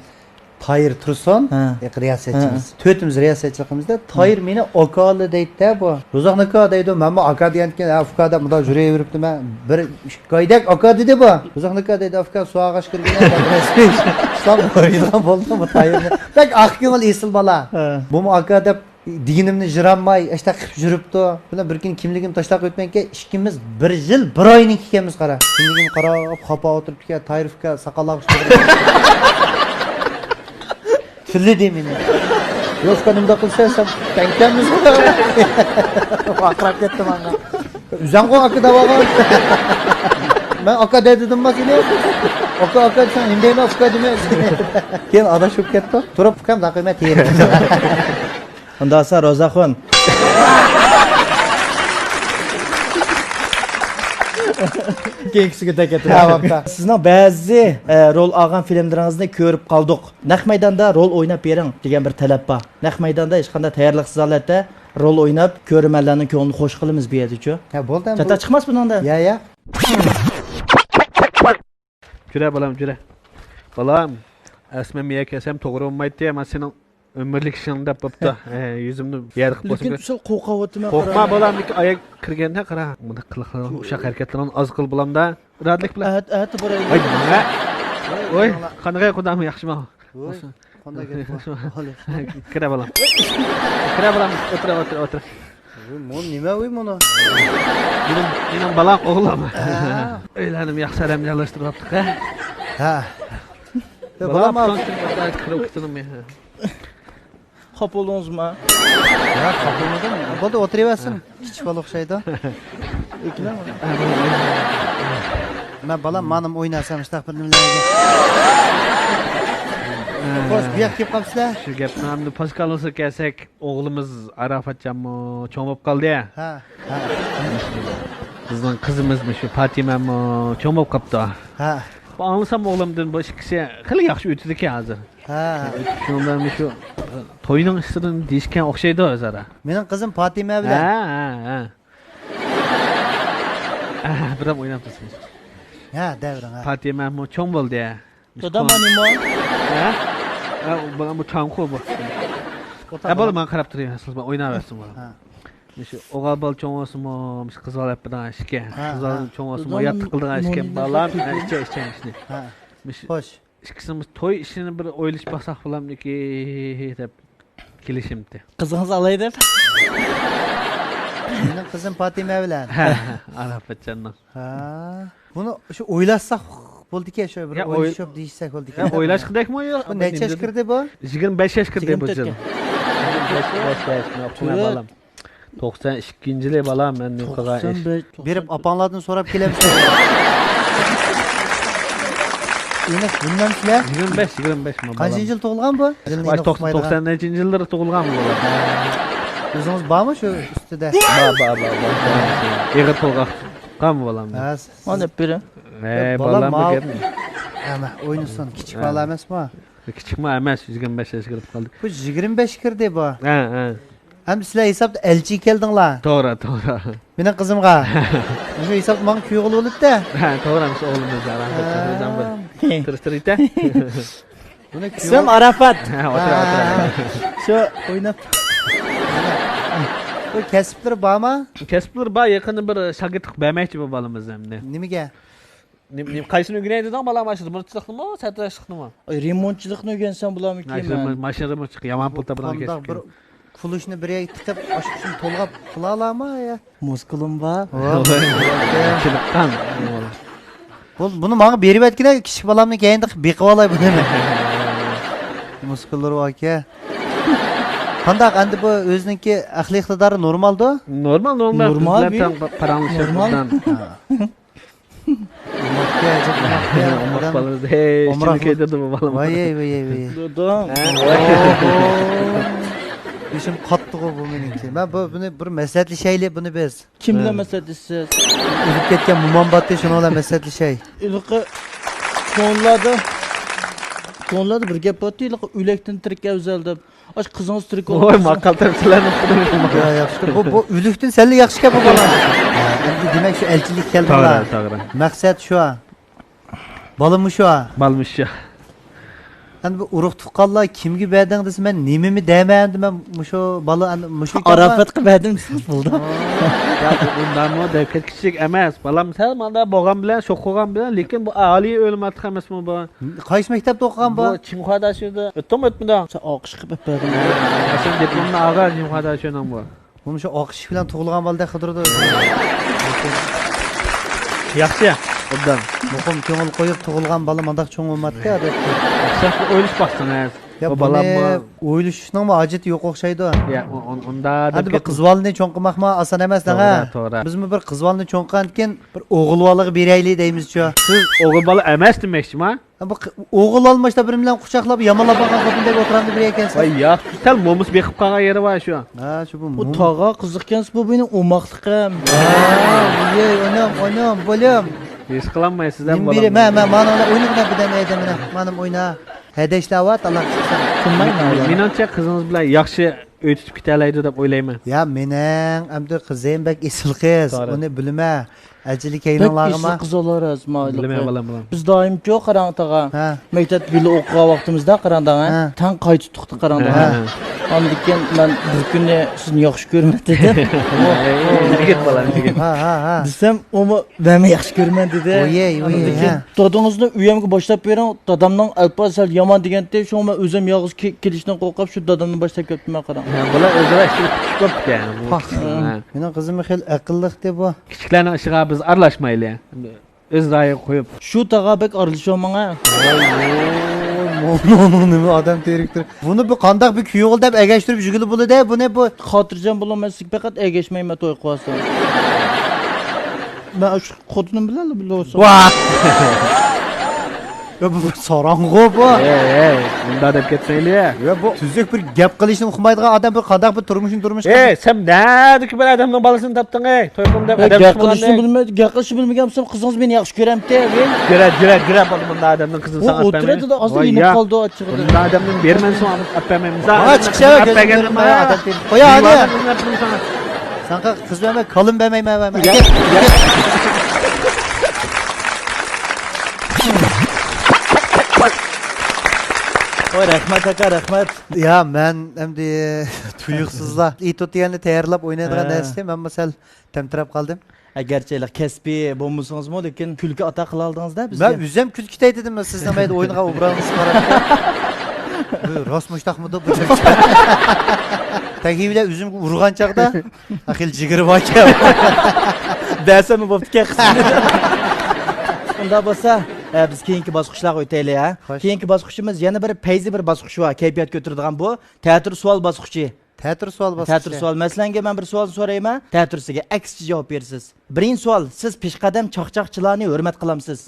Tahir Tursun, Ha. riyosatchimiz. To'rtimiz riyosatchiligimizda Tahir meni okali deydi bu. Ro'zoq niko deydi. Men bu aka deganken, afkada bunda yuraveribdi men. Bir qoydak aka dedi bu. Ro'zoq niko deydi, afka suag'ash kirgan. Islom qo'ygan bo'ldi bu Tahirni. Bak aqyong'il esil bola. Ha. Bu aka deb diginimni jiranmay, işte qilib yuribdi. Bilan bir kun kimligim tashlab o'tmanki, ikkimiz bir yil, bir oyning ekanmiz qara. Kimligim qarab, xafa o'tiribdi, Tahirga saqalog'ish. Türlü demini. Yok kanımda kılsaysam tenkemiz akrap ettim anga. Üzen ko akı da bakalım. Ben aka dedim masini. Aka sen indeyme aka demez. Keyin adashib ketdi. Turib ham daqimat yerim. Unda sa Rozaxon. Kengsiga takatib. Tamam. Sizning ba'zi rol olgan filmlaringizni ko'rib qoldik. Naq maydonda rol o'ynab bering degan bir talab bor. Naq maydonda hech qanday tayyorliqsiz holatda rol o'ynab ko'rmanlarning ko'nglini xo'sh qilamiz bu yerda-ku. Ha bo'ldi. Chata chiqmas buningda. Ya. Jüre balam jüre. Balam. Esme miye kesem to'g'ri olmaydi diye men senin ömürlük işini dep bopta. Yüzümni yer qilib Lekin bo'lsa. shu qo'rqavyapman. Qo'rqma balam, ayak kirganda qara. Buni qiliqlar, o'sha harakatlarni az qil bulamda. Radlik bilan. At boraylik. Ay, mana. Oy, qanday qudam yaxshimi? Qanday ketdi? Kira balam. Kira balam, o'tir. Bu nima uy buni? Benim balam o'g'lim. O'ylanim yaxshi alam joylashtiryapti, ha? Ha. Balam Balam Xop bo'ldingizmi? Ya kapılmadım. Bo'ldi o'tiraversin. Kichik bola o'xshaydi. Men balam menim o'ynasam ishtaq bir nimalarga. Xo'sh, bu yoqqa kelib qolibsizlar? Shu gapni hamda Paskal'osa kelsak, o'g'limiz Arafatjanmi cho'ng bo'lib qoldi ya. Ha. Bizning qizimizmi shu Fatimami cho'ng bo'lib qolibdi. Ha. Bu anlasam o'g'limdan bu ikkisi xili yaxshi o'tdi ekan hozir. Ha. Shundan shu to'yning istirini deyishgan o'xshaydi o'zara. Mening qizim Fatima bilan. Ha. Biram o'ynab tursiz. Ha, davran. Ha. Fatimami cho'ng bo'ldi ya. Dodamonimo. Ha? Bana bu çoğunku bu. Böyle ben karab duruyor siz ben oynaversin bu. Ha. Mişi oğal bal çoğun olsun mu? Mişi kızal hep bir aşke. Kızal çoğun olsun mu? Zaman- Yat tıkıldın aşke. Balam işe işini. Ha. Mişi Xo'sh. ikisimiz toy işini bir oyliş baksak bulam ki dep kelişimdi. Qizingiz alay deb. Mening qizim Fatima bilan. Arafat candan. Ha. Buni shu o'ylasak bo'ldi-ku, shu bir Ya, o'ylashib deyishsak bo'ldi-ku. Ya oylaş kıdak mı ya? Bu necha yaş kirdi bu? 25 yaş kirdi bu 24 yıl. ga. 25 yaş mı? Yaptım balam. 92. yılı balam ben ne kadar iş. 95. Berib apanlardan so'rab kelamiz. Endi bundan sizlar 25 mi balam? qancha yil tug'ilgan bu? Baş 90. yılları doğulgan mı balam? O'zingiz bormi shu ustida? Ba. Eğer tolga qam balam. Ha. Mana biri. Balam Balam, bu gap. Ama o'ynasin, kichik bola emasmi? Kichik mi emas, 25 yaş kirib qoldi. Bu 25 kirdi bu. Ha. Ham sizlar hisobda elchi keldinglar. To'g'ri. Mening qizimga. Shu hisobda menga kuy qilib olibdi. Ha, to'g'rimiz o'g'limiz Arafat bilan tirtirita. Buni kuy. Ism Arafat. Ha, o'tir. Shu o'ynab. Bu kasblar bormi? Kasblar ba yaqinda bir shagird bermoqchi bu balamiz hamda. Nimaga? Qaysini o'rganaydigan balam ashir, birchiliknimi, satrashliknimi? Remontchilikni o'rgansam bo'larmikin? Mashinami chiq, yomon pulta bilan Qandoq bir kesib. pulishni bir yerga tiqib, oshishni to'lg'ab qila olammi ya? Muskulim bor. Chiqdan. Buni menga berib aytgan kichik bolamni keyinda beqib olay buni. Muskullari aka. Qandoq endi bu o'ziniki aqliy iqtidori normalda? Normal. Normal Bizlardan paranglashlardan. Umar balamiz shuni ketadi bu balam. Voy. Dodom. Beshim qattiq bu meniki. Men buni bir maslahatlashaylik buni biz. Kim bilan maslahatlashasiz? O'lib ketgan Mumonbatda shuni bilan maslahatlashay. Ilqi ko'nlarda bir gap bor-ku, ilqi o'lakdan tirikka o'zal deb. Ash qizingiz tirik Voy maqal tarifchilarni o'qidim. Ya yaxshi. Bu o'likdan salla yaxshi gap bu bola. Endi demak shu elchilik keldilar. To'g'ri. Maqsad shu. Balam shu. Balmışya. Endi bu urug' tuqqanlar kimga berding desa men nimimi deymandim men shu bola mushu Arafat qilib berdim siz bo'ldi. Ya bundan mı devket kichik emas. Balam sal manda bo'lgan bilan, sho'qqigan bilan, lekin bu oliy o'lmati emasmi bu? qaysi maktabda o'qigan bu? Bu Chimxoda shunda. O'tdim o'tmidi? Oqish qilib berdim. Sen diplomni olgan Chimxoda shundan bu. Bunu shu oqish bilan tug'ilgan bolada qidirdi. Yaxshi. Obdan. Muhim ko'ngil qo'yib tug'ilgan bola mandaq cho'ng bo'lmadi odatda. Sen o'ylish baxsın az. Ya Bu buni balamma. o'ylashishning hojati yo'q o'xshaydi. Ya unda Hadi bir qizvolni cho'ng qilmoqma oson emas da. To'g'ri. Biz bir qizvolni cho'ng qilgandan bir o'g'ilvolig'i beraylik deymiz-ku. Siz o'g'il bola emas demoqchimi? Bu o'g'il olmashda bir bilan quchoqlab yamalab olgan xotindek o'tiramdi bir ekansiz. Voy ya, sal momus beqib qolgan yeri bor shu. Ha, shu bu. Bu tog'a qiziqkansiz bu mening o'moqliqim. Ey, onam, bo'lim. Hech qilolmaysizlar Men bolam. biri, mana o'yindan bidan ayda mana o'yna. Haydashlayapti Alloh qilsin. Tushunmayman. Menimcha qizingiz bilan yaxshi o'tib ketalaydi deb o'ylayman. Ya mening amdi qizim bak esil qiz. To'g'ri. Uni bilma. Ajili kaynoqlarga. Qizolar azmaylik. Bilmay bolam. Biz doimcho qarang tog'a. Ha. Maktab birga o'qigan vaqtimizda qarang tog'a. Ha. Tan qaytib qarang tog'a. Ondan men bir kunni sizni yaxshi ko'rman dedim. Yigit bolam, yigit. Ha. Desam, umi men yaxshi ko'rman dedi. Oye. Dadingizni uyimga boshlab bering. Dadamning alpasal yomon deganda shu men o'zim yolg'iz kelishdan qo'rqib shu dadamni boshlab ketdim qarang. Bular o'zlari ishga ko'pgan. Mening qizim xil aqlliq deb bu. Kichiklarning ishiga biz aralashmaylik. O'z rayi qo'yib. Shu tog'a bek aralashaman. Nima odam teriktir. Buni bu qandoq bir kuyovul deb agashtirib jugili bo'ladi. Buni bu Xotirjam bo'lolmaslik faqat egashmayman to'y qilsam. Men shu xotinim bilan bilsam. Ya bu sorong'u bu. Bunda deb ketsanglar. Ya bu tuzuk bir gap qilishni uqmaydigan odam bir qandoq bir turmush. Sen nadiki bir adamning bolasini topding, to'yqim deb adam Gap qilishni bilmaydi, gap qilishni bilmagansan, qizingiz meni yaxshi ko'ramdi. Jira bunda adamning qizini U sana o'tiradi da hozir inib qoldi ochig'ida. Bunda adamning berman so'ng appamaymiz. Ha chiqishava qo'ya hadi. Sanqa qiz bermay, kalın bermayman. Voy rahmat aka, rahmat. Ya men endi tuyuqsizlar it o'tganni tayyorlab o'ynaydigan narsa men masal tamtirab qoldim. Agarchi kasbiy bo'lmasangizmi, lekin kulki ata qila oldingizda bizga. Men o'zim kulkitay dedim siz nimaydi o'yinga obrangiz qarab. Bu rost mushtaqmidi bu chaqcha. Tagibilar o'zimga urgan chaqda axil jigiri bor ekan. Dasami bo'pti qismi. Unda bo'lsa, biz keyingi bosqichlarga o'taylik ha. Keyingi bosqichimiz yana bir payzi bir bosqich bor. Kayfiyat ko'taradigan bu teatr savol bosqichi. Teatr savol bosqichi. Teatr savol. Masalan, men bir savol so'rayman, teatrsiga aksicha javob berasiz. Birinchi savol, siz peshqadam chaqchaqchilarni hurmat qilamsiz?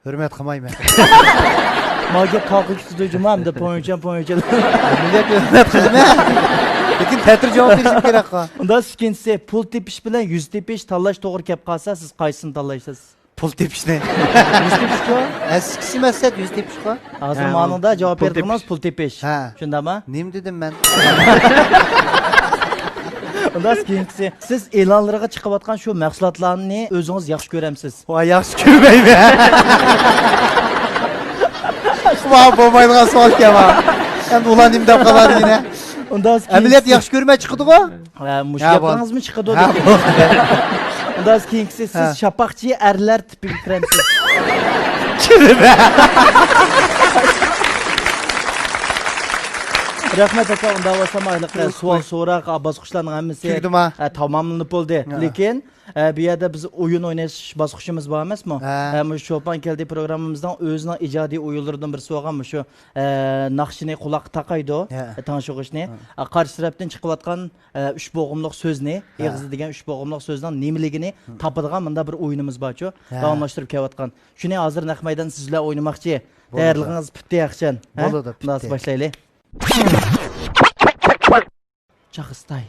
Hurmat qilmayman. Moga toqi tutdi jumam deb poyincha. Millat hurmat qilma. Lekin teatr javob berishim kerak qo. Unda ikkinchisi pul tepish bilan yuz tepish tanlash to'g'ri kelib qolsa, siz qaysini tanlaysiz? Pul tepishni. Yuz tepish-ku? Eskisi masad yuz tepish qo. Hozir ma'noda javob berdingiz pul tepish. Ha. Shundami? Nim dedim men. Unda ikkinchisi siz e'lonlarga chiqayotgan shu mahsulotlarni o'zingiz yaxshi ko'ramsiz? Voy yaxshi ko'rmayman. Voy bo'lmaydigan savol kelma. Endi ulandim deb qoladi yine. Unda Amaliyot yaxshi ko'rmay chiqdi-ku. mush gapingizmi chiqadi o'zi? Unda ikkinchisi siz shapaqchi erlar tipiga kiramsiz. Rahmat aka, unda bo'lsa mayliqlar savol so'roq bosqichlarning hammasi tamomlanib bo'ldi. Lekin bu yerda biz o'yin o'ynash bosqichimiz bor emasmi? Shu Cho'pon keldi programmamizdan o'zining ijodiy o'yinlaridan birisi bo'lgan shu naqshini quloq taqaydi, tanishishni. Qarshi tarafdan chiqayotgan 3 bo'g'imliq so'zni, eg'iz degan 3 bo'g'imliq so'zning nimaligini topadigan bunda bir o'yinimiz bor-ku. Davomlashtirib kelayotgan. Shuni hozir naq maydon sizlar o'ynamoqchi. Tayyorligingiz bitta yaxshi. Bo'ladi. Nasib boshlaylik. Çağıstay.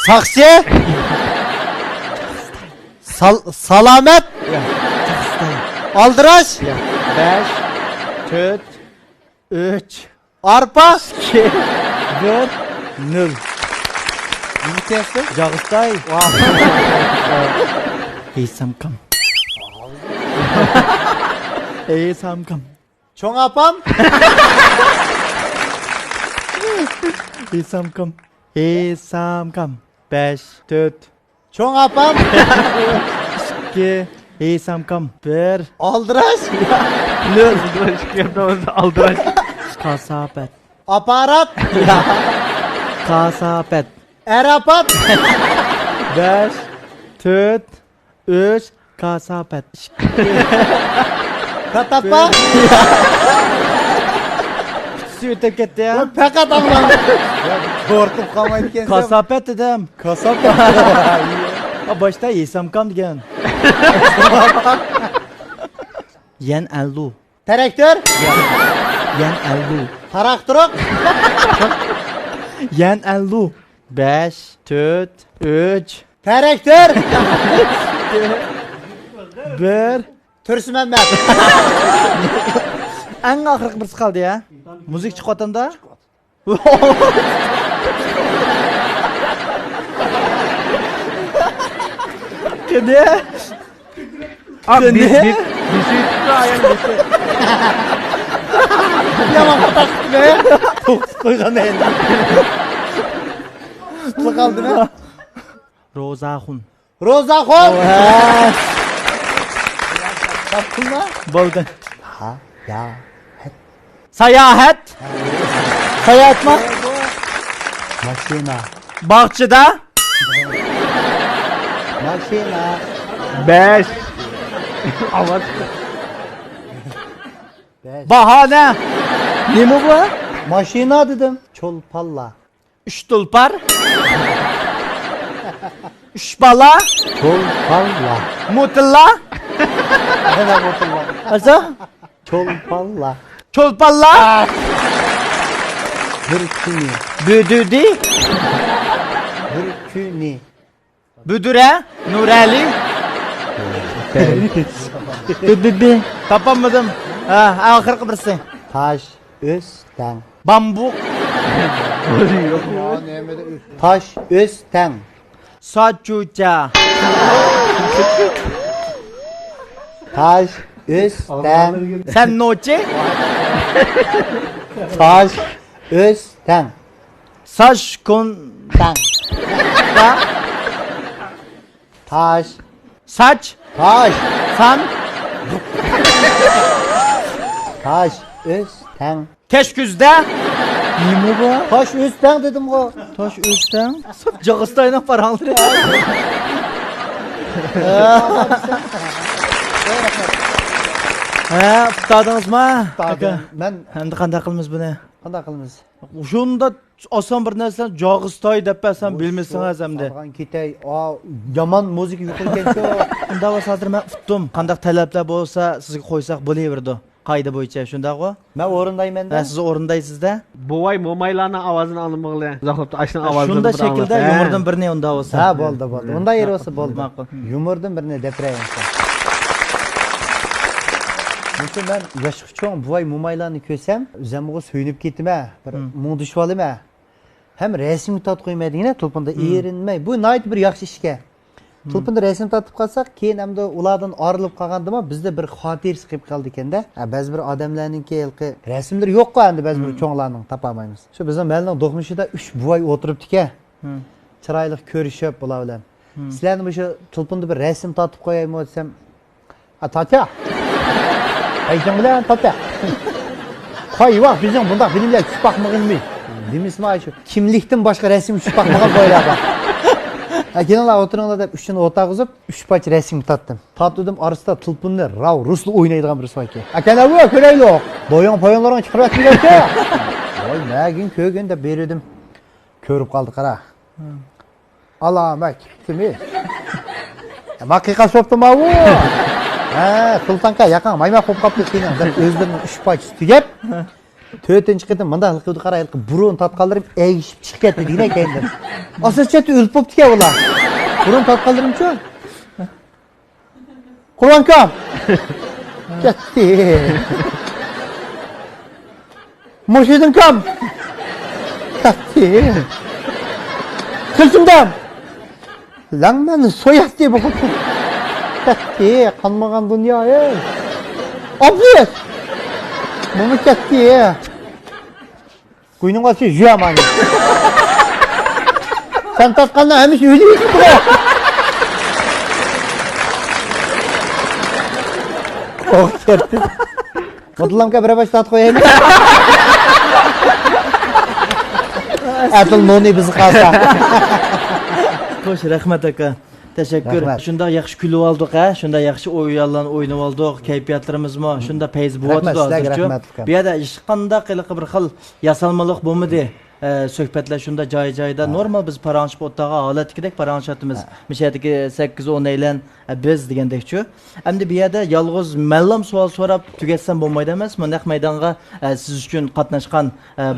Saksı. Salamet. Çağıstay. Aldıraç. 5 4 3 Arpa. 2 1 0. Ünitesi. Çağıstay. Eysamkam. Eysamkam. Çoğ apam. Eysamkam. Eysamkam. 5 4 Çoğ apam. 2 Eysamkam. 1 Aldıraç. Aldıraç çıkıyor aldıraç. Kasapet. Aparat. Kasapet. Erapat. 5 4 3 Kasapet. Katapa. Sütüp ketdi ya. Pek adamlar. Korkup kalmayın kendisi. Kasapet dedim. Kasap. Ha başta Eysamkam degan. Yen ellu. Traktör. Yen ellu. Traktörük. Yen ellu. 5 4 3 Traktör. 1 Türsü Mehmet. En ahırkı birisi kaldı ya. Müzik çıkvatında. Kene? Abi bir Ne? şey çıkıyor ayağım bir şey. Yaman katak ne? Koygan elini. Tutlu kaldı ne? Rozahun. Roza Hol. He. Yaptın mı? Bolgan. Ha ya. Sayahat. Sayahat mı? Maşina. Bahçede. Maşina. 5 Avat. Bahane. Ne mi bu? Maşina dedim. Çolpalla. Üç tulpar. Üç bala. Çolpalla. Mutla. Hemen oturma. Asa? Çolpalla. Çolpalla. Hırküni. Büdüdü. Hırküni. Büdüre. Nurali. Büdüdü. Tapamadım. Ha, ahırkı birisi. Taş üstten. Bambuk. Taş üstten. Saçuca. Taş üstten. Sen noçe. Taş üstten. Saç kon. Tan. Taş. Saç. Taş. San. Taş üstten. Keşküzde. Ne mi bu? Taş üstten dedim o. Taş üstten. Cağıstayla paranlı. He, tutadınız mı? Aka. Ben Endi qanday qilamiz buni? qanday qilamiz? Shunda oson bir narsa Jog'istoy deb bersan bilmaysiz hamda. Salgan ketay. Yomon muzika yuqilgan shu. Unda va hozir men utdim. Qanday talablar bo'lsa sizga qo'ysak bo'laverdi. Qoida bo'yicha shundaqmi? Men o'rindayman-da. Ha, siz o'rindaysizda. Buvay momaylarning ovozini olmoqlar. Uzoqlab ashna ovozini. Shunda shaklda yumurdan birni unda bo'lsa. Ha, bo'ldi. Unda yer bo'lsa bo'ldi. Ma'qul. Yumurdan birini depirayin. Mesela ben yaşlı çoğun bu ay mumaylarını kösem, üzerime söyleyip gittim ha. Mun düşvalım ha. Hem resim tat koymadı yine tulpunda erinmey. Bu nayt bir yaxşı işke. Tulpunda resim tatıp kalsak keyin hem de ulardan ayrılıp kalgandı mı bizde bir hatir sıkıp kaldı kendi. Bazı bir adamlarının ki resimleri yok ko endi bazı bir çoğunlarının tapamayız. Şu bizim melinin dokmuşu da 3 bu ay oturup dike. Çıraylık körüşüp bula bilen. Sizlerin bu şu tulpunda bir resim tatıp koyayım o desem. Ha tatya. Aycan bilen tatya. Koy bak bizim bunda filmler küçük bakmağın mı? Demişsin Ayşe. Kimlikten başka resim küçük bakmağın koylar bak. Genel oturumda da üçünü otağa kızıp 3 paç resim tattım. Tattım arasında tulpunlar rav Ruslu oynaydıgan bir sanki. Akana bu köreyle ok. Boyun poyunlarını çıkarıp gidiyor ki. Oy ne gün köyün de berdim. Körüp kaldı kara. Allah bak kimi? Makika soptum avu. Ha sultanka yakın mayma kop kaplı kıynan. Özlerinin 3 paç tügep. Tötінші қетін мында қылқыды қара елқы бұрын татқалдырып әйгішіп шығып кетті деген екендім. Асырчеті өліп болып тіке ола. Бұрын татқалдырым чо? Құрбанкам! Кетті. Мошедін кам! Кетті. Қылшымдам! Лаң мәні соят деп ұқытты. Кетті. Қанмаған дүния, ей. Абдес! Мұны кетті. Күйінің қалшы жүйе аманы. Sen tatkanla hemiş öyle bir şey Oh kertim. Mutlulam ka beraber tat koyayım. Atıl noni bizi kalsa. Xo'sh, rahmat aka. Teşekkür. Rahmat. Shunda yaxshi kulib oldik, ha. Shunda yaxshi o'yinlarni o'ynab oldik. Kayfiyatlarimizmi shunda payz Rahmat, bo'lyapti sizlarga hozircha. rahmat ukam. Bu yerda ish qanday qilib bir xil yasalmalik bo'lmadi. Söhbətlər şunda joy-joyda normal biz paranjib o'tdağı holatdagidek paranjatimiz. Mishadagi 8-10 aylan biz degandekchi. Endi bu yerda yolg'iz mallam savol so'rab tugatsam bo'lmaydi emasmi? Naq maydonga siz uchun qatnashgan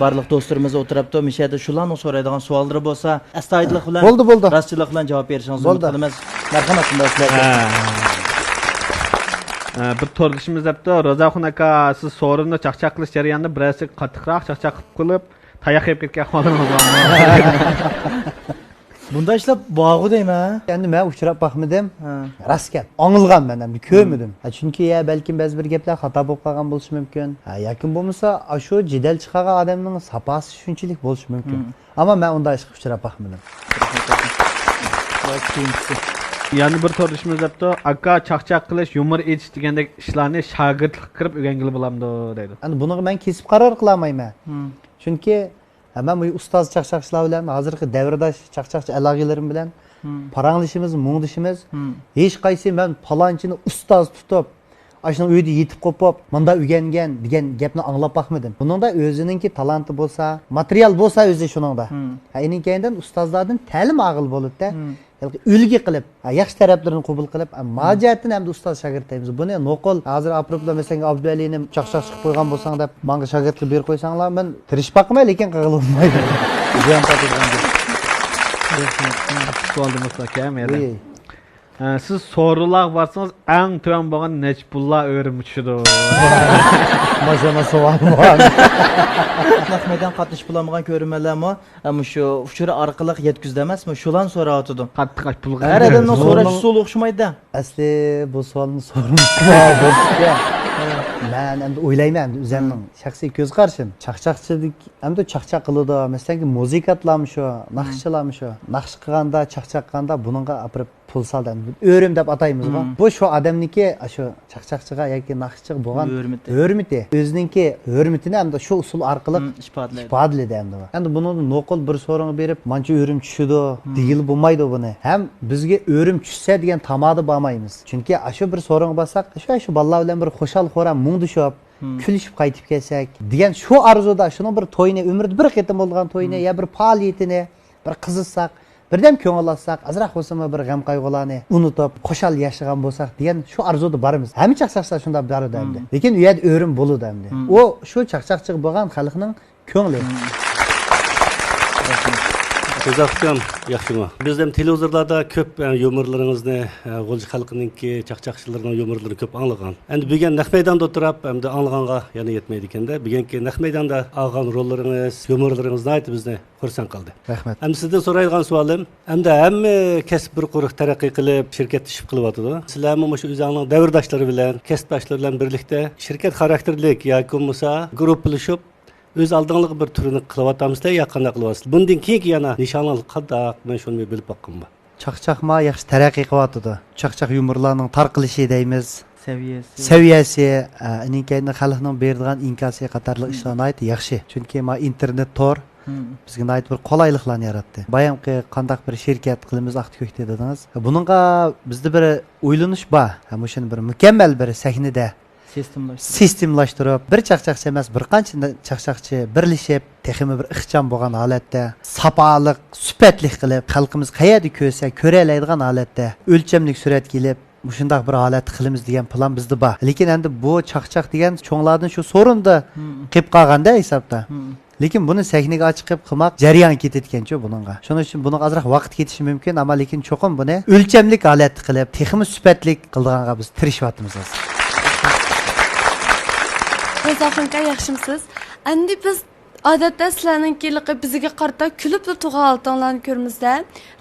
barliq do'stlarimiz o'tiribdi. Mishada shularni so'raydigan savollari bo'lsa, astoydillik bilan Bo'ldi. rostchilik bilan javob berishingizni umid qilamiz. Marhamat sizlarga. Bir to'rdishimiz debdi, Ro'zaxon aka, siz so'rinni chaqchaq qilish jarayonida birasi qattiqroq chaqchaq qilib tayoq yeb ketgan holimiz bormi? Bunda ishlab bog'u deymi? Endi men uchrab baxmidim. Ha. Rast gap. Anılgan ben hem ko'rmadim. Çünkü ya belki ba'zi bir gaplar xato bo'lib qolgan bo'lishi mumkin. Yakın bo'lmasa, shu jidal chiqargan odamning sapasi shunchalik bo'lishi mumkin. Ama men unda ishga uchrab baxmidim. Yani bir to'rdishimiz debdi, aka chaqchaq qilish, yumor etish degandek ishlarni shogirdlik qilib o'rgangili bo'lamdi deydi. Endi buni men kesib qaror qilolmayman. Chunki men bu ustoz chaqchaqchilar bilan hozirgi davrdosh chaqchaqchi aloqalarim bilan paranglishimiz, muңdishimiz hech qaysi men palonchini ustoz tutib, ashuni uyda yetib qo'yib, menda o'rgangan degan gapni anglab baxmidim. Buningda o'zininki talanti bo'lsa, material bo'lsa o'zi shuningda. Ening keyindan ustozlardan ta'lim og'il bo'ladi-da. Үлgi qilib, yaxshi taraflarini qabul qilib, majatini hamda ustoz shogird deymiz. Buni noqol hozir aprobda masalan Abduvalini chaqchaq chiqib qo'ygan bo'lsang deb, menga shogirdlik berib qo'ysanglar, men tirishib boqmay, lekin qilib olmaydi. Ziyon topadigan. Sualdım aka, meyda. Siz so'rular borsangiz, eng tuvan bo'lgan necha pullar o'rimichidir? Majana savol bor. Naq maydon qatnashib bo'lmagan ko'rmalarmi? Ammo shu uchura orqali yetkizdi emasmi? Shulan so'rayotdim. Qattiq pulga. Har odamning so'rashi usul o'xshamaydi. Asli bu savolni so'rashga men endi o'ylayman, o'zimning shaxsiy ko'z qarashim. Chaqchaqchilik, endi chaqchaq qiladi, masalan, muzikatlarmi shu, naqshchilarmi shu. Naqsh qilganda, chaqchaq qilganda buningga apirib pul saldan. O'rim deb ataymizmi? Bu shu odamniki, shu chaqchaqchiga yoki naqshchi bo'lgan hurmati. O'zininki hurmatini endi shu usul orqali ifodalaydi endi. Endi buni noqul bir so'rovni berib, mancha o'rim tushidi, deyil bo'lmaydi buni. Ham bizga o'rim tushsa degan tamoda bo'lmaymiz. Chunki shu bir so'rovni basak, shu bolalar bilan bir xo'shal xo'ram muңdishib, kulishib qaytib kelsak degan shu arzuda shuni bir to'yni umrda bir qitim bo'lgan to'yni ya bir faoliyatini bir qizilsak, birden ko'ngil olsak, azroq bo'lsa bir g'am qayg'ularni unutib, xo'shal yashagan bo'lsak degan shu arzuda borimiz. Hamma chaqchaqchilar shunda boradi endi. Lekin u yerda o'rim bo'ladi endi. O shu chaqchaqchi bo'lgan xalqning ko'ngli. Özakcan yaxşımı. Bizden televizorlarda köp yumurlarınızı, G'o'lji xalqininki chaqchaqchilarning yumurlarini köp anglagan. Endi bugun naq maydonda o'tirib, hamda anglaganga yana yetmaydi ekanda. Bugunki naq maydonda olgan rollaringiz, yumurlaringizni aytib bizni xursand qildi. Rahmat. Endi sizdan so'raydigan savolim, hamda hamma kasb bir quruq taraqqiy qilib, shirkatlashib qilyapti. Sizlarmi o'sha o'zingizning davrdoshlari bilan, kasbdoshlari bilan birlikda shirkat xarakterlik yoki bo'lmasa guruhlashib öz aldığınlık bir türünü kılıvatamızda yakında kılıvatsız. Bundan keyinki yana nişanlılık qandaq, men şunu bilip bakqanman. Chaqchaqma yaxshi taraqqiy qilyapti. Chaqchaq yumurlarning tarqalishi deymiz. Seviyesi. Seviyasi, uning keyinda xalqning beradigan inkasi qatorli ishlarni aytdi yaxshi. Chunki ma internet tor bizga ayt bir qulayliklarni yaratdi. Bayamqi qandaq bir shirkat qilimiz Aqto'kda dedingiz. Buningga bizda bir o'ylanish bor. Ham o'shani bir mukammal bir sahnada sistemlashtirib, bir chaqchaqchi emas, bir qancha chaqchaqchi birlashib, texmi bir ixcham bo'lgan holatda, sapoliq, sifatli qilib, xalqimiz qayerda ko'rsa, ko'ra oladigan holatda o'lchamlik surat kelib, mushundaq bir holatni qilamiz degan plan bizda bor. Lekin endi bu chaqchaq degan cho'nglardan shu sorunda qilib qolganda hisobda. Lekin buni sahnaga chiqib qilmoq jarayon ketayotgancha buningga. Shuning uchun buni ozroq vaqt ketishi mumkin, ammo lekin cho'qim buni o'lchamli holatda qilib, texnik sifatli qilganga biz tirishyapmiz hozir. Razaxonqa yaxshimisiz? Endi biz odatda sizlarninkilikqa bizga qarata kulib turgan oltinlarni ko'rmizda.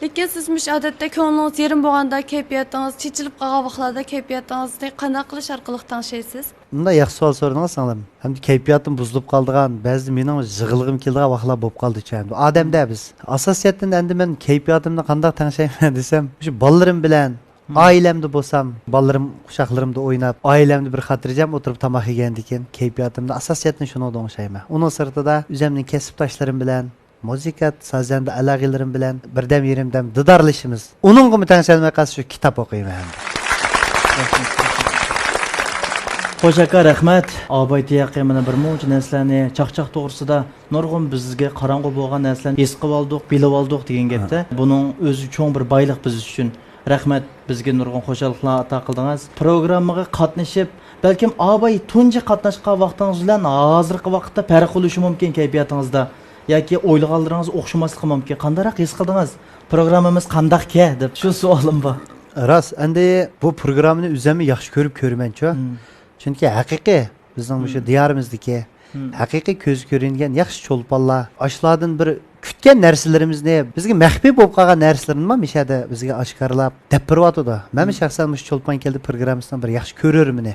Lekin siz mush odatda ko'nglingiz yerim bo'lganda kayfiyatingiz chechilib qolgan vaqtlarda kayfiyatingizni qanday qilish orqali tanishaysiz? Bunda yaxshi savol so'radingiz singlim. Hamda kayfiyatim buzilib qoldigan, ba'zi mening yig'ilg'im keldigan vaqtlar bo'lib qoldi-chi. Odamda biz asosiyatdan endi men kayfiyatimni qanday tanishayman desam, shu bolalarim bilan ailemde bo'lsam, bolalarim quchoqlarimda o'ynab, ailemde bir xotirjam o'tirib tomoq yegandan keyin kayfiyatimni asosiyatdan shuni o'ngshayman. Uning sirtida o'zimning kasbdoshlarim bilan musikat, sazanda aloqalarim bilan birdam yerimdam didorlashimiz. Uningga tanishmay qolsa shu kitob o'qiyman. Xo'sh aka, rahmat. Obayt yaqimini bir muncha narsalarni chaqchaq to'g'risida nurg'un bizga qorong'u bo'lgan narsalarni his qilib oldik, bilib oldik degan gapda. Buning o'zi cho'ng bir boylik biz uchun. Rahmat, bizga nurg'un xo'jaliklar ato qildingiz. Programmaga qatnashib, balkim obay tunji qatnashgan vaqtingiz bilan hozirgi vaqtda farq bo'lishi mumkin kayfiyatingizda yoki o'ylaganlaringiz o'xshamasligi mumkin. Qandaroq his qildingiz? Programmamiz qandaqki deb shu savolim bor. Rost, endi bu programmani o'zimni yaxshi ko'rib ko'raman-ku. Chunki haqiqiy bizning shu diyorimizdagi haqiqiy ko'z ko'ringan yaxshi cho'lponlar, ashlardan bir kutgan narsalarimizni, bizga maxfiy bo'lib qolgan narsalarni mishada bizga oshkorlab deb beryotdi. Men shaxsan shu cho'lpon keldi programmasidan bir yaxshi ko'rarman.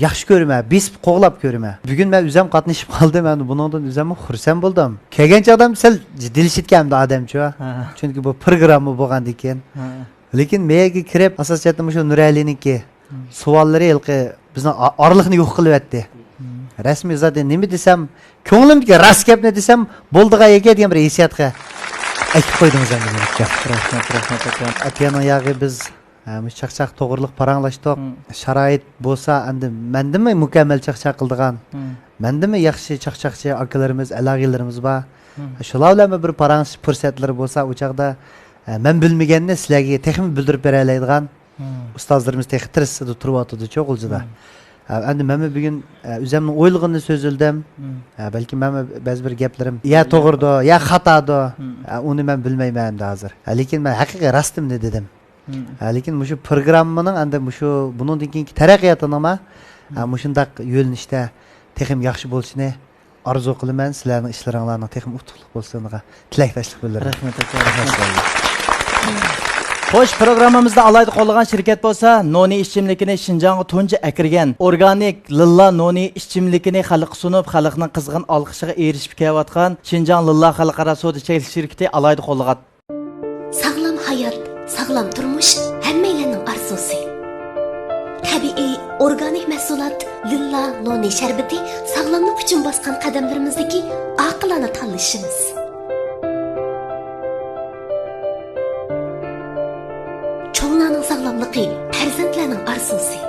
Yaxshi ko'raman, besib qo'g'lab ko'raman. Bugun men o'zim qatnashib qoldim, men buningdan o'zim xursand bo'ldim. Kelgancha odam sal jiddilashitgandi odamcha. Chunki bu programma bo'lgandan keyin. Lekin menga kirib asosiyatda shu Nuralininki savollari ilqi bizning orliqni yo'q qilyapti. Rasmiy zaten nima desam, ko'nglimga rast gapni desam, bo'ldiga ega degan bir hissiyatga aytib qo'ydingiz endi menga. Rahmat aka. Akaning yog'i biz chaqchaq to'g'riliq paranglashdik. Sharoit bo'lsa, endi mendimi mukammal chaqchaq qildigan. Mendimi yaxshi chaqchaqchi akalarimiz, aloqalarimiz bor. Shular bilan bir paranglish fursatlari bo'lsa, u chaqda men bilmaganni sizlarga texnik bildirib bera oladigan ustozlarimiz texnik tirsida turyapti cho'g'ilchida. Endi men bugun o'zimning o'ylig'ini so'zildim. Balki men ba'zi bir gaplarim ya to'g'rido, ya xatodo, uni men bilmayman hozir. Lekin men haqiqiy rastimni dedim. Lekin shu programmaning endi shu buningdan keyingi taraqqiyotini ham shundaq yo'linishda texnik yaxshi bo'lishini arzu qilaman. Sizlarning ishlaringizning texnik utuqlik bo'lishini tilakdoshlik bildiraman. Rahmat aka. Xo'sh, programmamizda alayda qo'llagan shirkat bo'lsa, noni ichimlikini Shinjonga tunji akirgan organik Lilla noni ichimlikini xalqqa sunib, xalqning qizg'in olqishiga erishib kelayotgan Shinjon Lilla xalqaro savdo chegirma shirkati alayda qo'llagan. Sağlam hayat, sağlam turmuş hammalarning arzusi. Tabiiy, organik mahsulot Lilla noni sharbati sağlamlik uchun bosgan qadamlarimizdagi aqlona tanlashimiz. Çoğlarning sağlamlığı farzandlarning arzusi.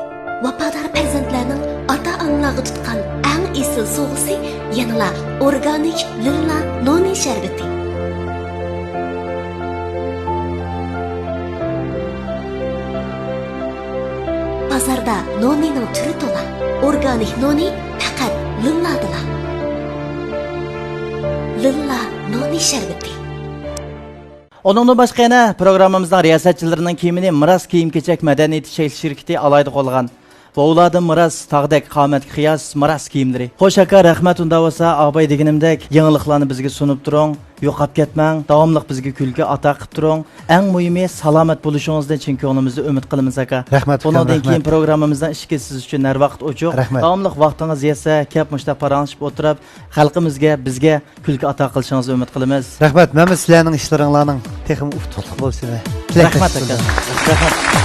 Vafodor farzandlarning ota-onalarga tutgan eng esil sovg'isi yanala organik Lilla noni sharbati. Pazarda nonining turi to'la. Organik noni faqat Lilladala. Lilla noni sharbati. Onundan başqa yana programmamızdan riyasatçılarının kiyimini Miras kiyim-kechak madaniyati shirkati alayda qo'llagan. Va ulardan Miras tag'dak qomatga qiyos Miras kiyimlari. Xo'sh aka, rahmat unda bo'lsa, obay deganimdek yangiliklarni bizga sunib turing, yo'qab ketmang, davomli bizga kulgi ato qilib turing. Eng muhimi salomat bo'lishingizdan chin ko'nglimizda umid qilamiz aka. Rahmat. Bundan keyin programmamizdan ishga siz uchun har vaqt ochiq. Davomli vaqtingiz yetsa, kep mushta paranglashib o'tirib, xalqimizga, bizga kulgi ato qilishingizni umid qilamiz. Rahmat, men sizlarning ishlaringizning texnik utuqlik bo'lsin. Rahmat aka. Rahmat.